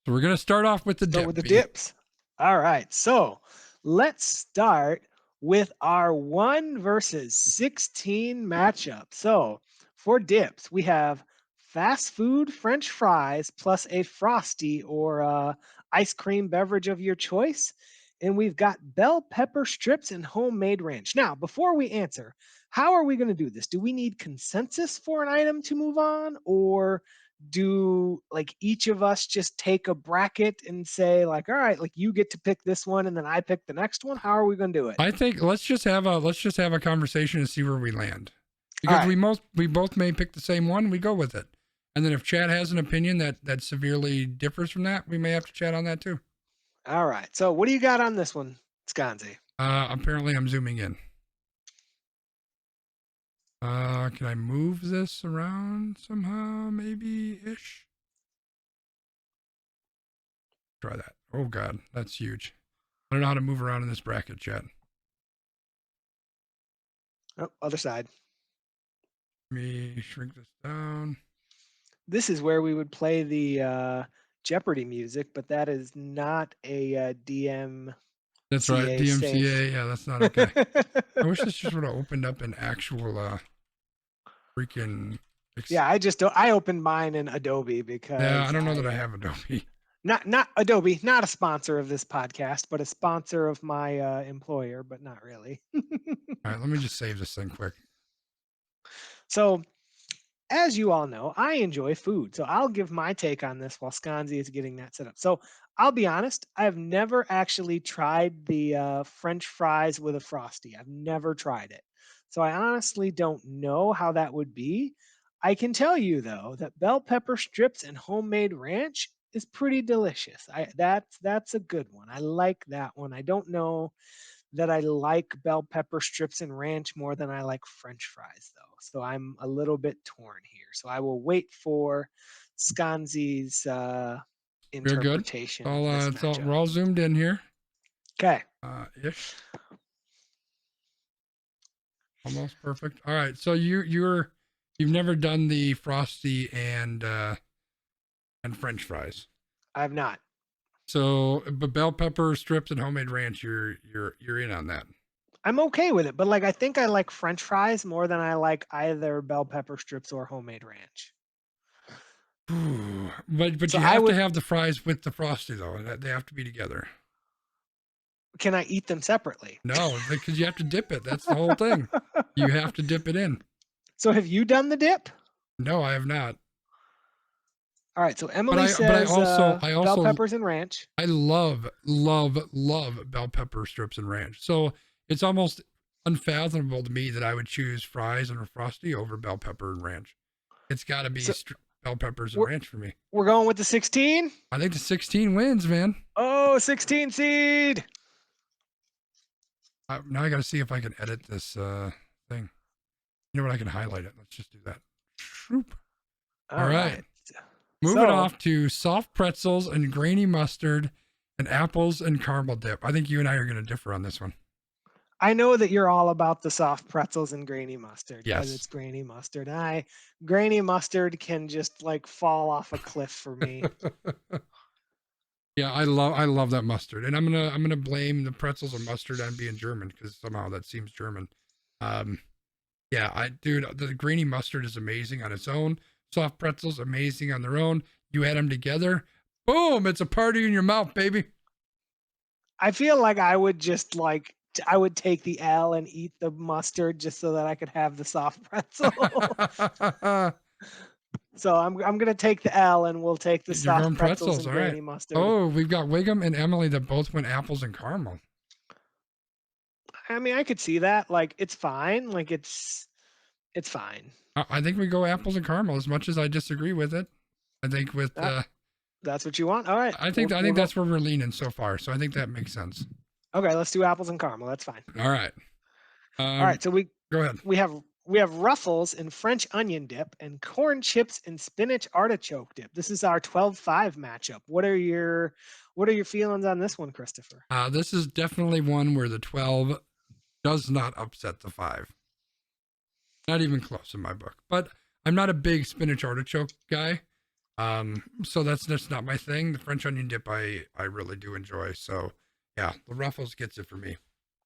So we're gonna start off with the Start dip. with the B. dips. All right. So let's start with our 1 versus 16 matchup. So for dips, we have fast food French fries plus a frosty or ice cream beverage of your choice. And we've got bell pepper strips and homemade ranch. Now, before we answer, how are we going to do this? Do we need consensus for an item to move on? Or do like each of us just take a bracket and say like, all right, like you get to pick this one and then I pick the next one? How are we going to do it? I think let's just have a conversation and see where we land. All Because right. we both may pick the same one, we go with it. And then if Chad has an opinion that severely differs from that, we may have to chat on that too. All right. So what do you got on this one, Sconzi? Apparently I'm zooming in. Can I move this around somehow? Maybe ish. Try that. Oh God, that's huge. I don't know how to move around in this bracket, Chad. Oh, other side. Let me shrink this down. This is where we would play the Jeopardy music, but that is not a DMCA That's right, DMCA. safe. Yeah, that's not okay. I wish this just would have opened up an actual freaking. Yeah, I opened mine in Adobe because Yeah, I don't know that I have Adobe. not Adobe, not a sponsor of this podcast, but a sponsor of my employer, but not really. All right, let me just save this thing quick. So, as you all know, I enjoy food. So I'll give my take on this while Sconzi is getting that set up. So I'll be honest, I've never actually tried the French fries with a frosty. I've never tried it. So I honestly don't know how that would be. I can tell you though that bell pepper strips and homemade ranch is pretty delicious. That's a good one. I like that one. I don't know that I like bell pepper strips and ranch more than I like French fries, though. So I'm a little bit torn here. So I will wait for Sconzi's We're good. interpretation of this matchup. We're all zoomed in here. Okay. Ish. Almost perfect. All right. So you've never done the frosty and French fries. I've not. So, but bell pepper strips and homemade ranch, you're in on that. I'm okay with it, but like I think I like French fries more than I like either bell pepper strips or homemade ranch. But So you have to have the fries with the frosty though. They have to be together. Can I eat them separately? No, because you have to dip it. That's the whole thing. You have to dip it in. So have you done the dip? No, I have not. All right. So Emily says bell peppers and ranch. I love bell pepper strips and ranch. So it's almost unfathomable to me that I would choose fries and a frosty over bell pepper and ranch. It's got to be bell peppers and ranch for me. We're going with the 16? I think the 16 wins, man. Oh, 16 seed. Now I got to see if I can edit this thing. You know what? I can highlight it. Let's just do that. Shoop. All right. Moving off to soft pretzels and grainy mustard and apples and caramel dip. I think you and I are going to differ on this one. I know that you're all about the soft pretzels and grainy mustard because Yes. it's grainy mustard. Grainy mustard can just like fall off a cliff for me. Yeah, I love that mustard, and I'm gonna blame the pretzels and mustard on being German because somehow that seems German. Yeah, the grainy mustard is amazing on its own. Soft pretzels amazing on their own. You add them together, boom! It's a party in your mouth, baby. I feel like I would just I would take the L and eat the mustard just so that I could have the soft pretzel. So I'm gonna take the L and we'll take the soft pretzels and grainy mustard. Oh, we've got Wiggum and Emily that both went apples and caramel. I mean, I could see that. Like, it's fine. Like, it's fine. I think we go apples and caramel. As much as I disagree with it, I think that's what you want. All right. I think that's where we're leaning so far. So I think that makes sense. Okay, let's do apples and caramel. That's fine. All right. All right. So go ahead. We have Ruffles and French onion dip and corn chips and spinach artichoke dip. This is our 12-5 matchup. What are your feelings on this one, Christopher? This is definitely one where the 12 does not upset the 5. Not even close in my book. But I'm not a big spinach artichoke guy. So that's not my thing. The French onion dip I really do enjoy. So yeah, the Ruffles gets it for me.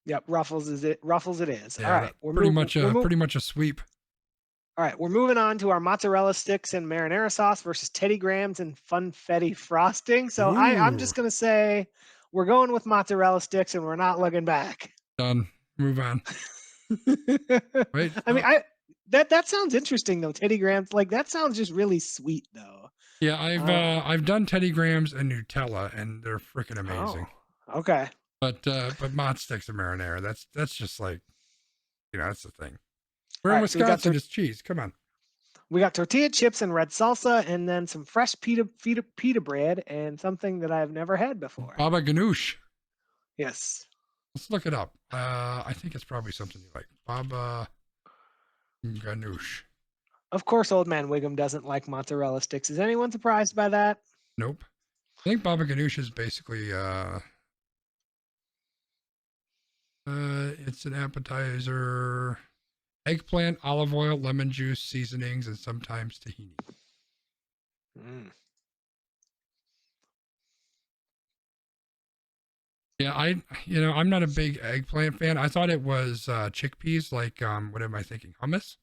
Yep, Ruffles is it. Ruffles it is. All Yeah, right, we're pretty moving. much pretty much a sweep. All right, we're moving on to our mozzarella sticks and marinara sauce versus Teddy Grahams and funfetti frosting. So I'm Ooh, just gonna say we're going with mozzarella sticks and we're not looking back. done. Move on. Wait, I mean, no. that sounds interesting though. Teddy Grahams, like that sounds just really sweet though. Yeah, Uh, I've done Teddy Grahams and Nutella, and they're freaking amazing. oh, okay. But Mott sticks and marinara, that's just like, that's the thing. We're All in right, so we got Wisconsin. It's cheese. Come on. tortilla chips and red salsa, and then some fresh pita bread and something that I've never had before. Baba ganoush. Yes. Let's look it up. I think it's probably something you like. Baba ganoush. Of course, Old Man Wiggum doesn't like mozzarella sticks. Is anyone surprised by that? Nope. I think baba ganoush is basically it's an appetizer. Eggplant, olive oil, lemon juice, seasonings, and sometimes tahini. Mm. Yeah, I'm not a big eggplant fan. I thought it was chickpeas, like what am I thinking? Hummus?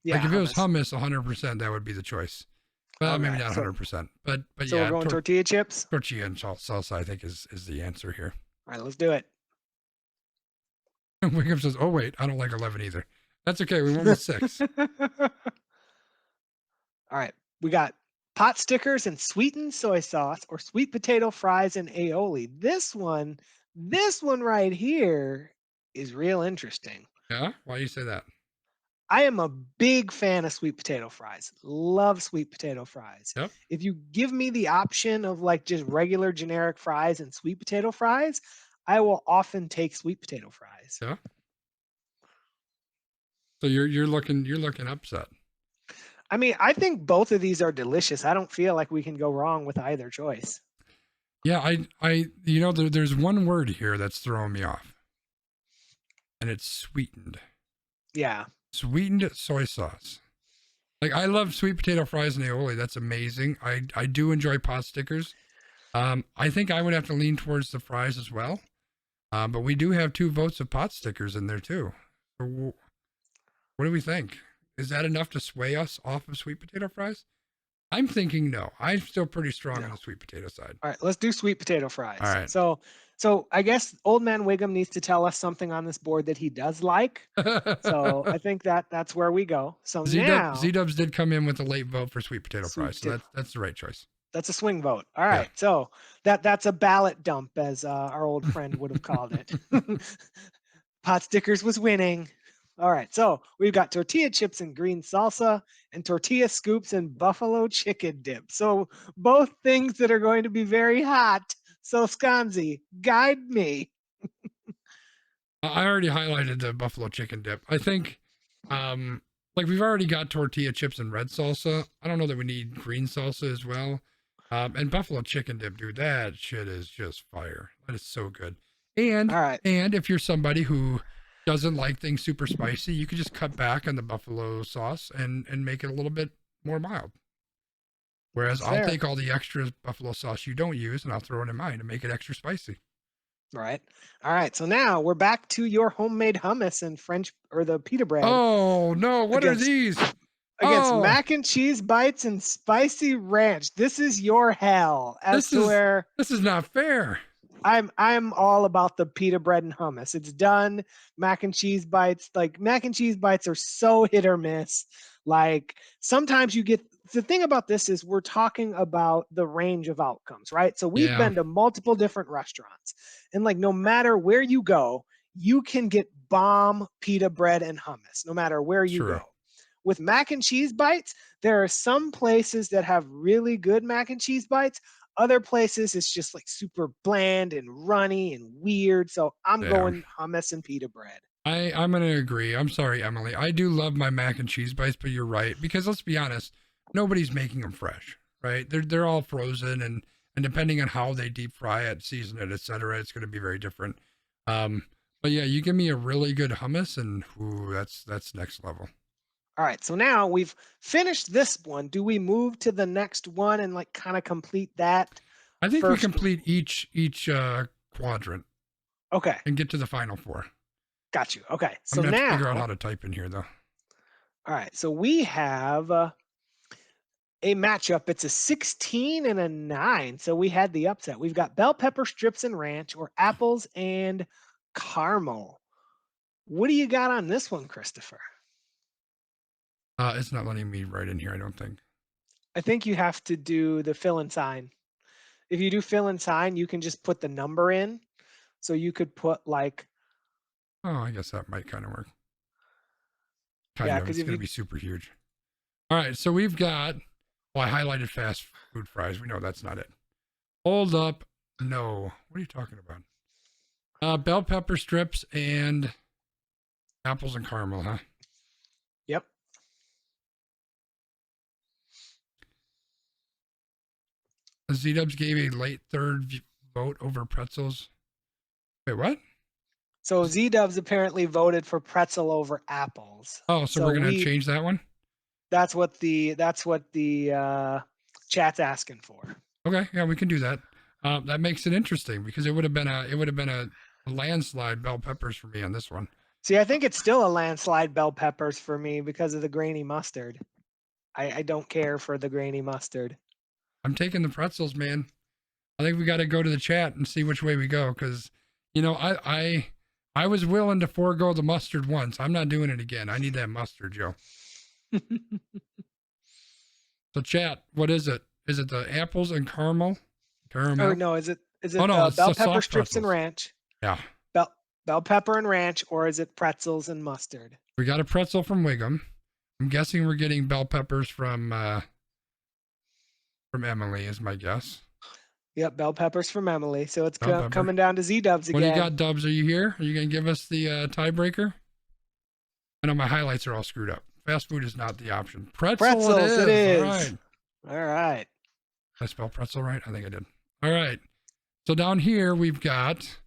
Yeah, Like if it was hummus. 100%, that would be the choice. Well, maybe Okay, not so 100%, but so yeah, we're going tortilla chips. tortilla and salsa, I think is the answer here. All right, let's do it. Wickham says, "Oh wait, I don't like 11 either." That's okay. We went with 6. All right, we got pot stickers and sweetened soy sauce or sweet potato fries and aioli. This one right here is real interesting. Yeah, why do you say that? I am a big fan of sweet potato fries. Love sweet potato fries. Yep. If you give me the option of like just regular generic fries and sweet potato fries, I will often take sweet potato fries. Yeah. So you're looking upset. I mean, I think both of these are delicious. I don't feel like we can go wrong with either choice. Yeah, there's one word here that's throwing me off, and it's sweetened. Yeah. Sweetened soy sauce. Like I love sweet potato fries and aioli. That's amazing. I do enjoy pot stickers. I think I would have to lean towards the fries as well. But we do have 2 votes of pot stickers in there too. So what do we think? Is that enough to sway us off of sweet potato fries? I'm thinking no. I'm still pretty strong on the sweet potato side. All right, let's do sweet potato fries. All right. So I guess Old Man Wiggum needs to tell us something on this board that he does like. So I think that's where we go. So now Z-Dubs did come in with a late vote for sweet potato fries, so that's the right choice. That's a swing vote. All right. Yeah. So that's a ballot dump, as our old friend would have called it. Pot stickers was winning. All right. So we've got tortilla chips and green salsa and tortilla scoops and buffalo chicken dip. So both things that are going to be very hot. So Sconzi, guide me. I already highlighted the buffalo chicken dip. I think like we've already got tortilla chips and red salsa. I don't know that we need green salsa as well. And buffalo chicken dip, dude, that shit is just fire. That is so good. And all right. And if you're somebody who doesn't like things super spicy, you could just cut back on the buffalo sauce and make it a little bit more mild. Whereas I'll take all the extra buffalo sauce you don't use and I'll throw it in mine to make it extra spicy. Right. All right. So now we're back to your homemade hummus and French or the pita bread. Oh no! What are these? Against mac and cheese bites and spicy ranch. This is your hell. This is not fair. I'm all about the pita bread and hummus. It's done. Mac and cheese bites, like mac and cheese bites are so hit or miss. Like sometimes you get the thing about this is we're talking about the range of outcomes, right? So we've been to multiple different restaurants, and like no matter where you go, you can get bomb pita bread and hummus, no matter where you go. With mac and cheese bites, there are some places that have really good mac and cheese bites. Other places, it's just like super bland and runny and weird. So I'm going hummus and pita bread. I'm going to agree. I'm sorry, Emily. I do love my mac and cheese bites, but you're right. Because let's be honest, nobody's making them fresh, right? They're all frozen, and depending on how they deep fry it, season it, etc., it's going to be very different. But yeah, you give me a really good hummus, and ooh, that's next level. All right, so now we've finished this one. Do we move to the next one and like kind of complete that I think we first? complete each quadrant Okay, and get to the final four. got you. Okay, I'm so gonna have to now, figure out how to type in here though. all right, so we have a matchup. It's a 16 and a 9. So we had the upset. We've got bell pepper strips and ranch or apples and caramel. What do you got on this one, Christopher? It's not letting me write in here, I don't think. I think you have to do the fill and sign. If you do fill and sign, you can just put the number in. So you could put like, Oh, I guess that might kind of work. Kind yeah, of. because It's if going to you, be super huge. All right, so we've got, well, I highlighted fast food fries. We know that's not it. Hold up. No. What are you talking about? Bell pepper strips and apples and caramel, huh? yep. Z-Dubs gave a late third vote over pretzels. Wait, what? So Z-Dubs apparently voted for pretzel over apples. Oh, so we're going to change that one? That's what the chat's asking for. Okay, yeah, we can do that. That makes it interesting because it would have been a landslide bell peppers for me on this one. See, I think it's still a landslide bell peppers for me because of the grainy mustard. I don't care for the grainy mustard. I'm taking the pretzels, man. I think we got to go to the chat and see which way we go because, you know, I was willing to forego the mustard once. I'm not doing it again. I need that mustard, Joe. So chat, what is it? Is it the apples and caramel? Caramel? Or no, is it Oh no, it's bell the pepper soft strips and pretzels. ranch? Yeah. Bell pepper and ranch, or is it pretzels and mustard? We got a pretzel from Wiggum. I'm guessing we're getting bell peppers from Emily is my guess. Yep, bell peppers from Emily. So it's Bell pepper. coming down to Z-Dubs again. What do you got, Dubs? Are you here? Are you going to give us the tiebreaker? I know my highlights are all screwed up. Fast food is not the option. Pretzels it is. All right. All right. Did I spell pretzel right? I think I did. All right. So down here we've got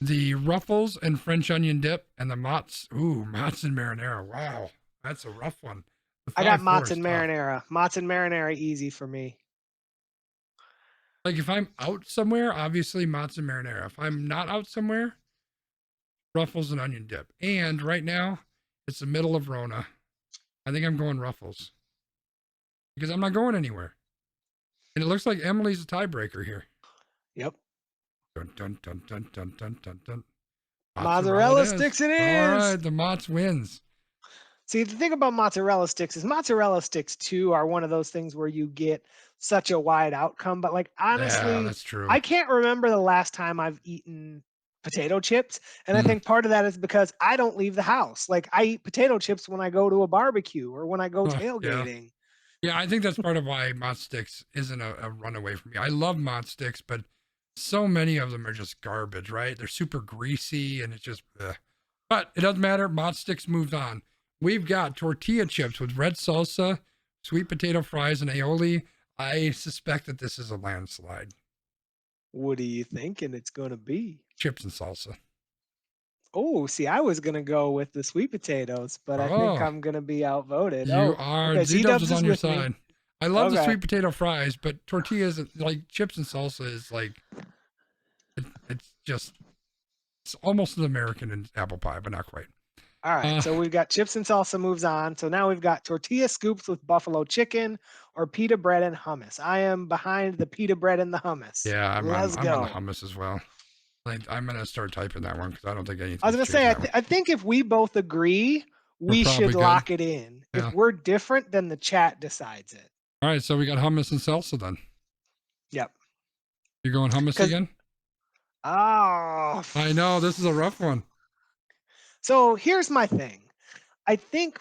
the Ruffles and French onion dip and the Mott's. Ooh, Mott's and marinara. Wow, that's a rough one. I got Mott's and marinara. Mott's and marinara easy for me. Like if I'm out somewhere, obviously Mott's and marinara. If I'm not out somewhere, Ruffles and onion dip. And right now, it's the middle of Rona. I think I'm going Ruffles because I'm not going anywhere. And it looks like Emily's a tiebreaker here. Yep. Dun, dun, dun, dun, dun, dun, dun, dun. Mozzarella sticks it is. All right, the Mott's wins. See, the thing about mozzarella sticks is mozzarella sticks too are one of those things where you get such a wide outcome. But like honestly, Yeah, that's true. I can't remember the last time I've eaten potato chips. And I think part of that is because I don't leave the house. Like I eat potato chips when I go to a barbecue or when I go tailgating. Yeah, I think that's part of why Mott Sticks isn't a runaway for me. I love Mott Sticks, but so many of them are just garbage, right? They're super greasy and it's just, ugh. But it doesn't matter. Mott Sticks moved on. We've got tortilla chips with red salsa, sweet potato fries, and aioli. I suspect that this is a landslide. What are you thinking it's going to be? Chips and salsa. Oh, see, I was going to go with the sweet potatoes, but I think I'm going to be outvoted. You are. Okay, Z-Dubs is on your side. Me. I love the sweet potato fries, but tortillas, like chips and salsa is like, it's almost an American in apple pie, but not quite. All right, so we've got chips and salsa moves on. So now we've got tortilla scoops with buffalo chicken or pita bread and hummus. I am behind the pita bread and the hummus. Yeah, I'm on the hummus as well. I'm going to start typing that one because I don't think anything. I was going to say, I think if we both agree, we should lock it in. Yeah. If we're different, then the chat decides it. All right, so we got hummus and salsa then. Yep. You're going hummus again? Oh. I know, this is a rough one. So here's my thing. I think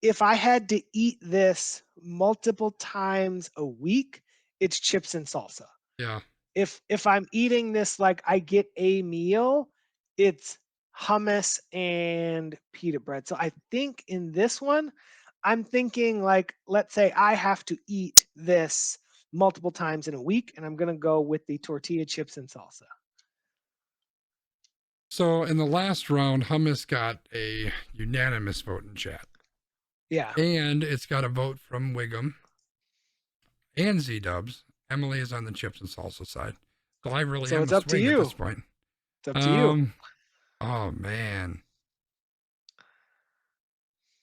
if I had to eat this multiple times a week, it's chips and salsa. Yeah. If I'm eating this like I get a meal, it's hummus and pita bread. So I think in this one, I'm thinking like, let's say I have to eat this multiple times in a week, and I'm going to go with the tortilla chips and salsa. So in the last round, hummus got a unanimous vote in chat. Yeah. And it's got a vote from Wiggum and Z-Dubs. Emily is on the chips and salsa side. So I really So am it's a up to swing at you. this point. It's up to you. Oh man.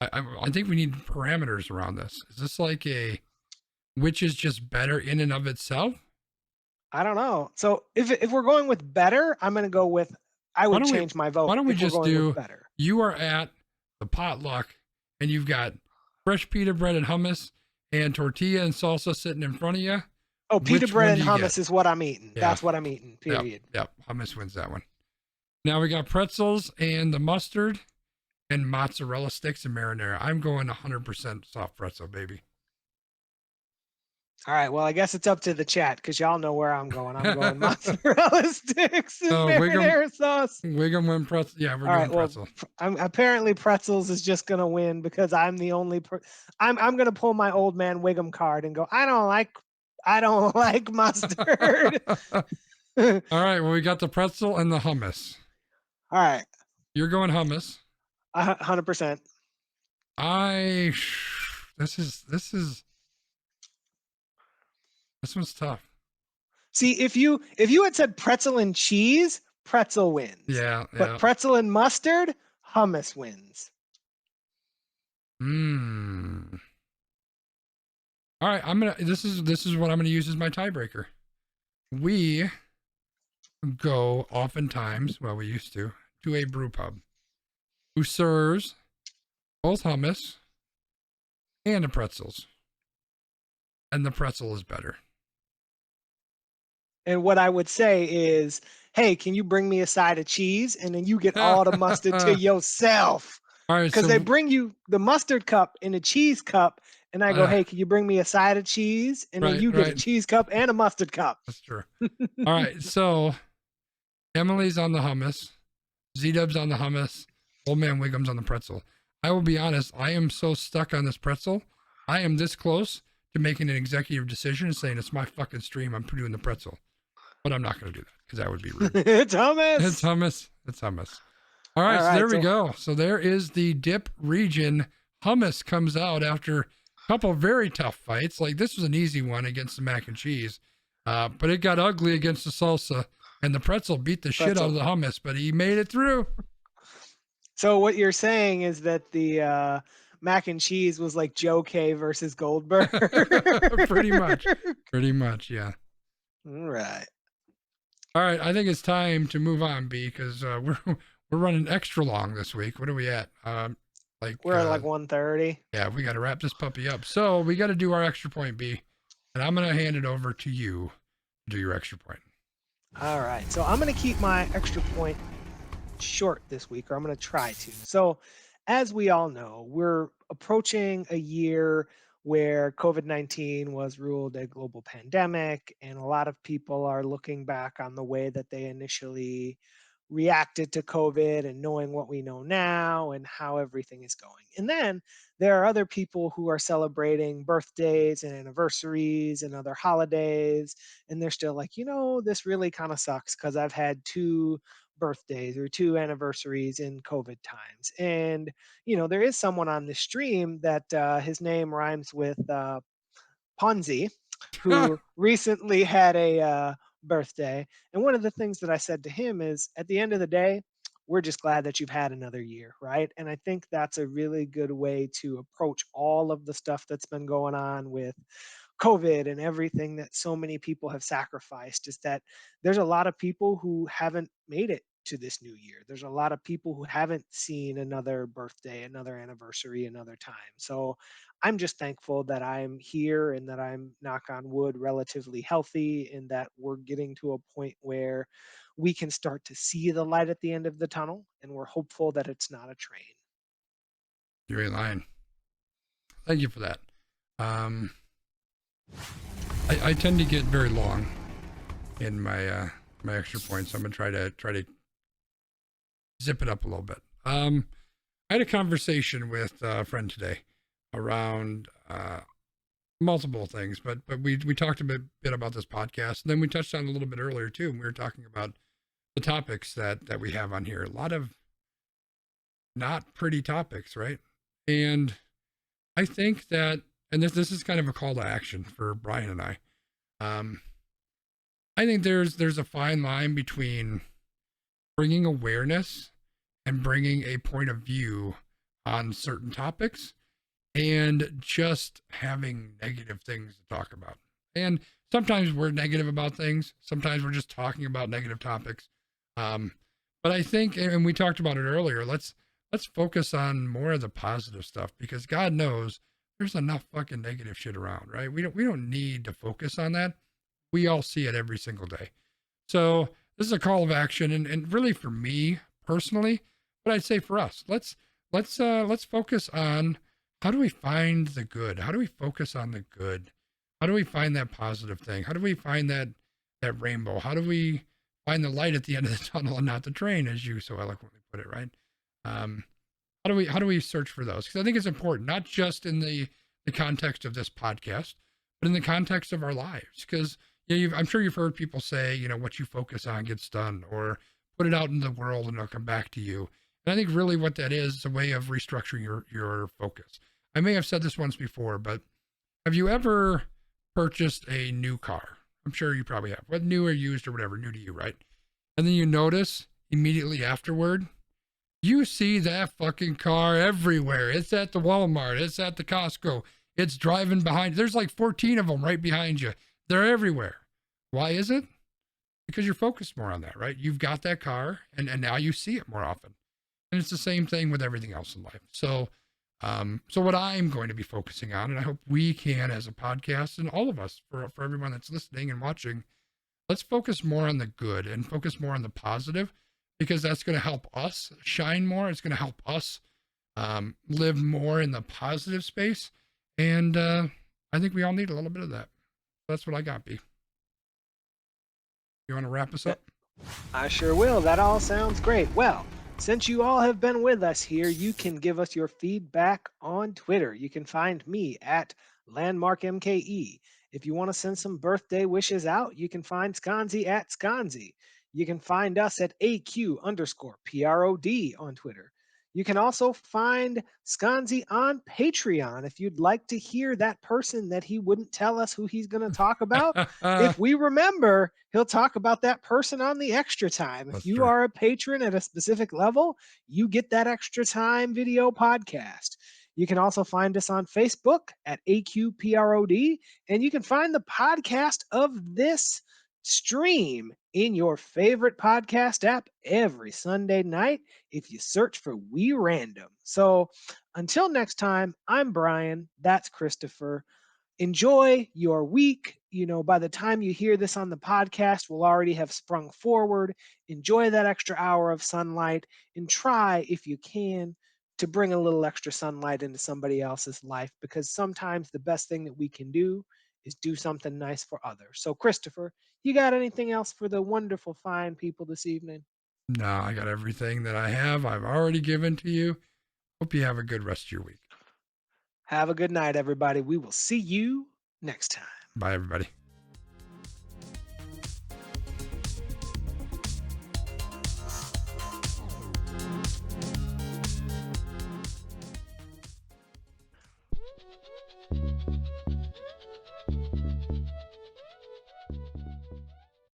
I think we need parameters around this. Is this like a which is just better in and of itself? I don't know. So if we're going with better, I'm gonna go with. I Why would don't we change my vote why don't we if we're just going with do better. you are at the potluck and you've got fresh pita bread and hummus and tortilla and salsa sitting in front of you. Oh, pita Which one bread and do you get? hummus is what I'm eating. Yeah. That's what I'm eating. Yep. Period. Yep. Hummus wins that one. Now we got pretzels and the mustard and mozzarella sticks and marinara. I'm going 100% soft pretzel, baby. All right. Well, I guess it's up to the chat because y'all know where I'm going. I'm going mozzarella sticks and marinara sauce. Wiggum went pretzel. Yeah, we're All going right. Well, pretzel. apparently pretzels is just gonna win because I'm the only. I'm gonna pull my old man Wiggum card and go. I don't like mustard. All right. Well, we got the pretzel and the hummus. All right. You're going hummus. 100%. This one's tough. See, if you had said pretzel and cheese, pretzel wins. Yeah. But pretzel and mustard, hummus wins. All right, this is what I'm gonna use as my tiebreaker. We go oftentimes, well, we used to a brew pub who serves both hummus and the pretzels. And the pretzel is better. And what I would say is, hey, can you bring me a side of cheese? And then you get all the mustard to yourself. All right, because they bring you the mustard cup in a cheese cup, and I go, hey, can you bring me a side of cheese? And then you get a cheese cup and a mustard cup. That's true. All right, so Emily's on the hummus, Z-Dub's on the hummus, Old Man Wiggum's on the pretzel. I will be honest, I am so stuck on this pretzel. I am this close to making an executive decision and saying it's my fucking stream. I'm doing the pretzel, but I'm not going to do that because that would be rude. It's hummus. It's hummus. It's hummus. All right, so there we go. So there is the dip region. Hummus comes out after a couple of very tough fights. Like this was an easy one against the mac and cheese, but it got ugly against the salsa, and the pretzel beat the shit out of the hummus, but he made it through. So what you're saying is that the mac and cheese was like Joe K versus Goldberg. Pretty much, yeah. All right. I think it's time to move on, B, because we're running extra long this week. What are we at? We're at like 1:30. Yeah, we got to wrap this puppy up. So we got to do our extra point, B, and I'm gonna hand it over to you to do your extra point. All right. So I'm gonna keep my extra point short this week, or I'm going to try to. So, as we all know, we're approaching a year where COVID-19 was ruled a global pandemic, and a lot of people are looking back on the way that they initially reacted to COVID and knowing what we know now and how everything is going. And then there are other people who are celebrating birthdays and anniversaries and other holidays, and they're still like, this really kind of sucks because I've had two birthdays or two anniversaries in COVID times. And, there is someone on this stream that his name rhymes with Ponzi, who recently had a birthday. And one of the things that I said to him is, at the end of the day, we're just glad that you've had another year, right? And I think that's a really good way to approach all of the stuff that's been going on with COVID and everything that so many people have sacrificed, is that there's a lot of people who haven't made it to this new year. There's a lot of people who haven't seen another birthday, another anniversary, another time. So I'm just thankful that I'm here and that I'm, knock on wood, relatively healthy, and that we're getting to a point where we can start to see the light at the end of the tunnel, and we're hopeful that it's not a train. You're in line. Thank you for that. I tend to get very long in my my extra points. So I'm gonna try to zip it up a little bit. I had a conversation with a friend today around multiple things, but we talked a bit about this podcast, and then we touched on a little bit earlier too. And we were talking about the topics that we have on here. A lot of not pretty topics, right? And I think that, and this is kind of a call to action for Brian and I. Um, I think there's a fine line between bringing awareness and bringing a point of view on certain topics and just having negative things to talk about. And sometimes we're negative about things. Sometimes we're just talking about negative topics. But I think, and we talked about it earlier, let's focus on more of the positive stuff, because God knows there's enough fucking negative shit around, right? We don't need to focus on that. We all see it every single day. So this is a call of action, and really for me personally, but I'd say for us, let's focus on, how do we find the good? How do we focus on the good? How do we find that positive thing? How do we find that rainbow? How do we find the light at the end of the tunnel and not the train, as you so eloquently put it, right? How do we search for those? Because I think it's important, not just in the context of this podcast, but in the context of our lives. Because I'm sure you've heard people say, what you focus on gets done, or put it out in the world and it'll come back to you. And I think really what that is a way of restructuring your focus. I may have said this once before, but have you ever purchased a new car? I'm sure you probably have, whether new or used or whatever, new to you, right? And then you notice immediately afterward, you see that fucking car everywhere. It's at the Walmart. It's at the Costco. It's driving behind. There's like 14 of them right behind you. They're everywhere. Why is it? Because you're focused more on that, right? You've got that car, and now you see it more often. And it's the same thing with everything else in life. So what I'm going to be focusing on, and I hope we can as a podcast, and all of us, for everyone that's listening and watching, let's focus more on the good and focus more on the positive, because that's going to help us shine more. It's going to help us live more in the positive space. And I think we all need a little bit of that. That's what I got, B. You want to wrap us up? I sure will. That all sounds great. Well, since you all have been with us here, you can give us your feedback on Twitter. You can find me at LandmarkMKE. If you want to send some birthday wishes out, you can find Sconzi at Sconzi. You can find us at AQ_PROD on Twitter. You can also find Sconzi on Patreon if you'd like to hear that person that he wouldn't tell us who he's going to talk about. If we remember, he'll talk about that person on the extra time. If That's you true. are a patron at a specific level, you get that extra time video podcast. You can also find us on Facebook at AQPROD, and you can find the podcast of this stream in your favorite podcast app every Sunday night if you search for We Random. So until next time, I'm Brian. That's Christopher. Enjoy your week. By the time you hear this on the podcast, we'll already have sprung forward. Enjoy that extra hour of sunlight, and try, if you can, to bring a little extra sunlight into somebody else's life, because sometimes the best thing that we can do is do something nice for others. So, Christopher, you got anything else for the wonderful, fine people this evening? No, I got everything that I have. I've already given to you. Hope you have a good rest of your week. Have a good night, everybody. We will see you next time. Bye, everybody.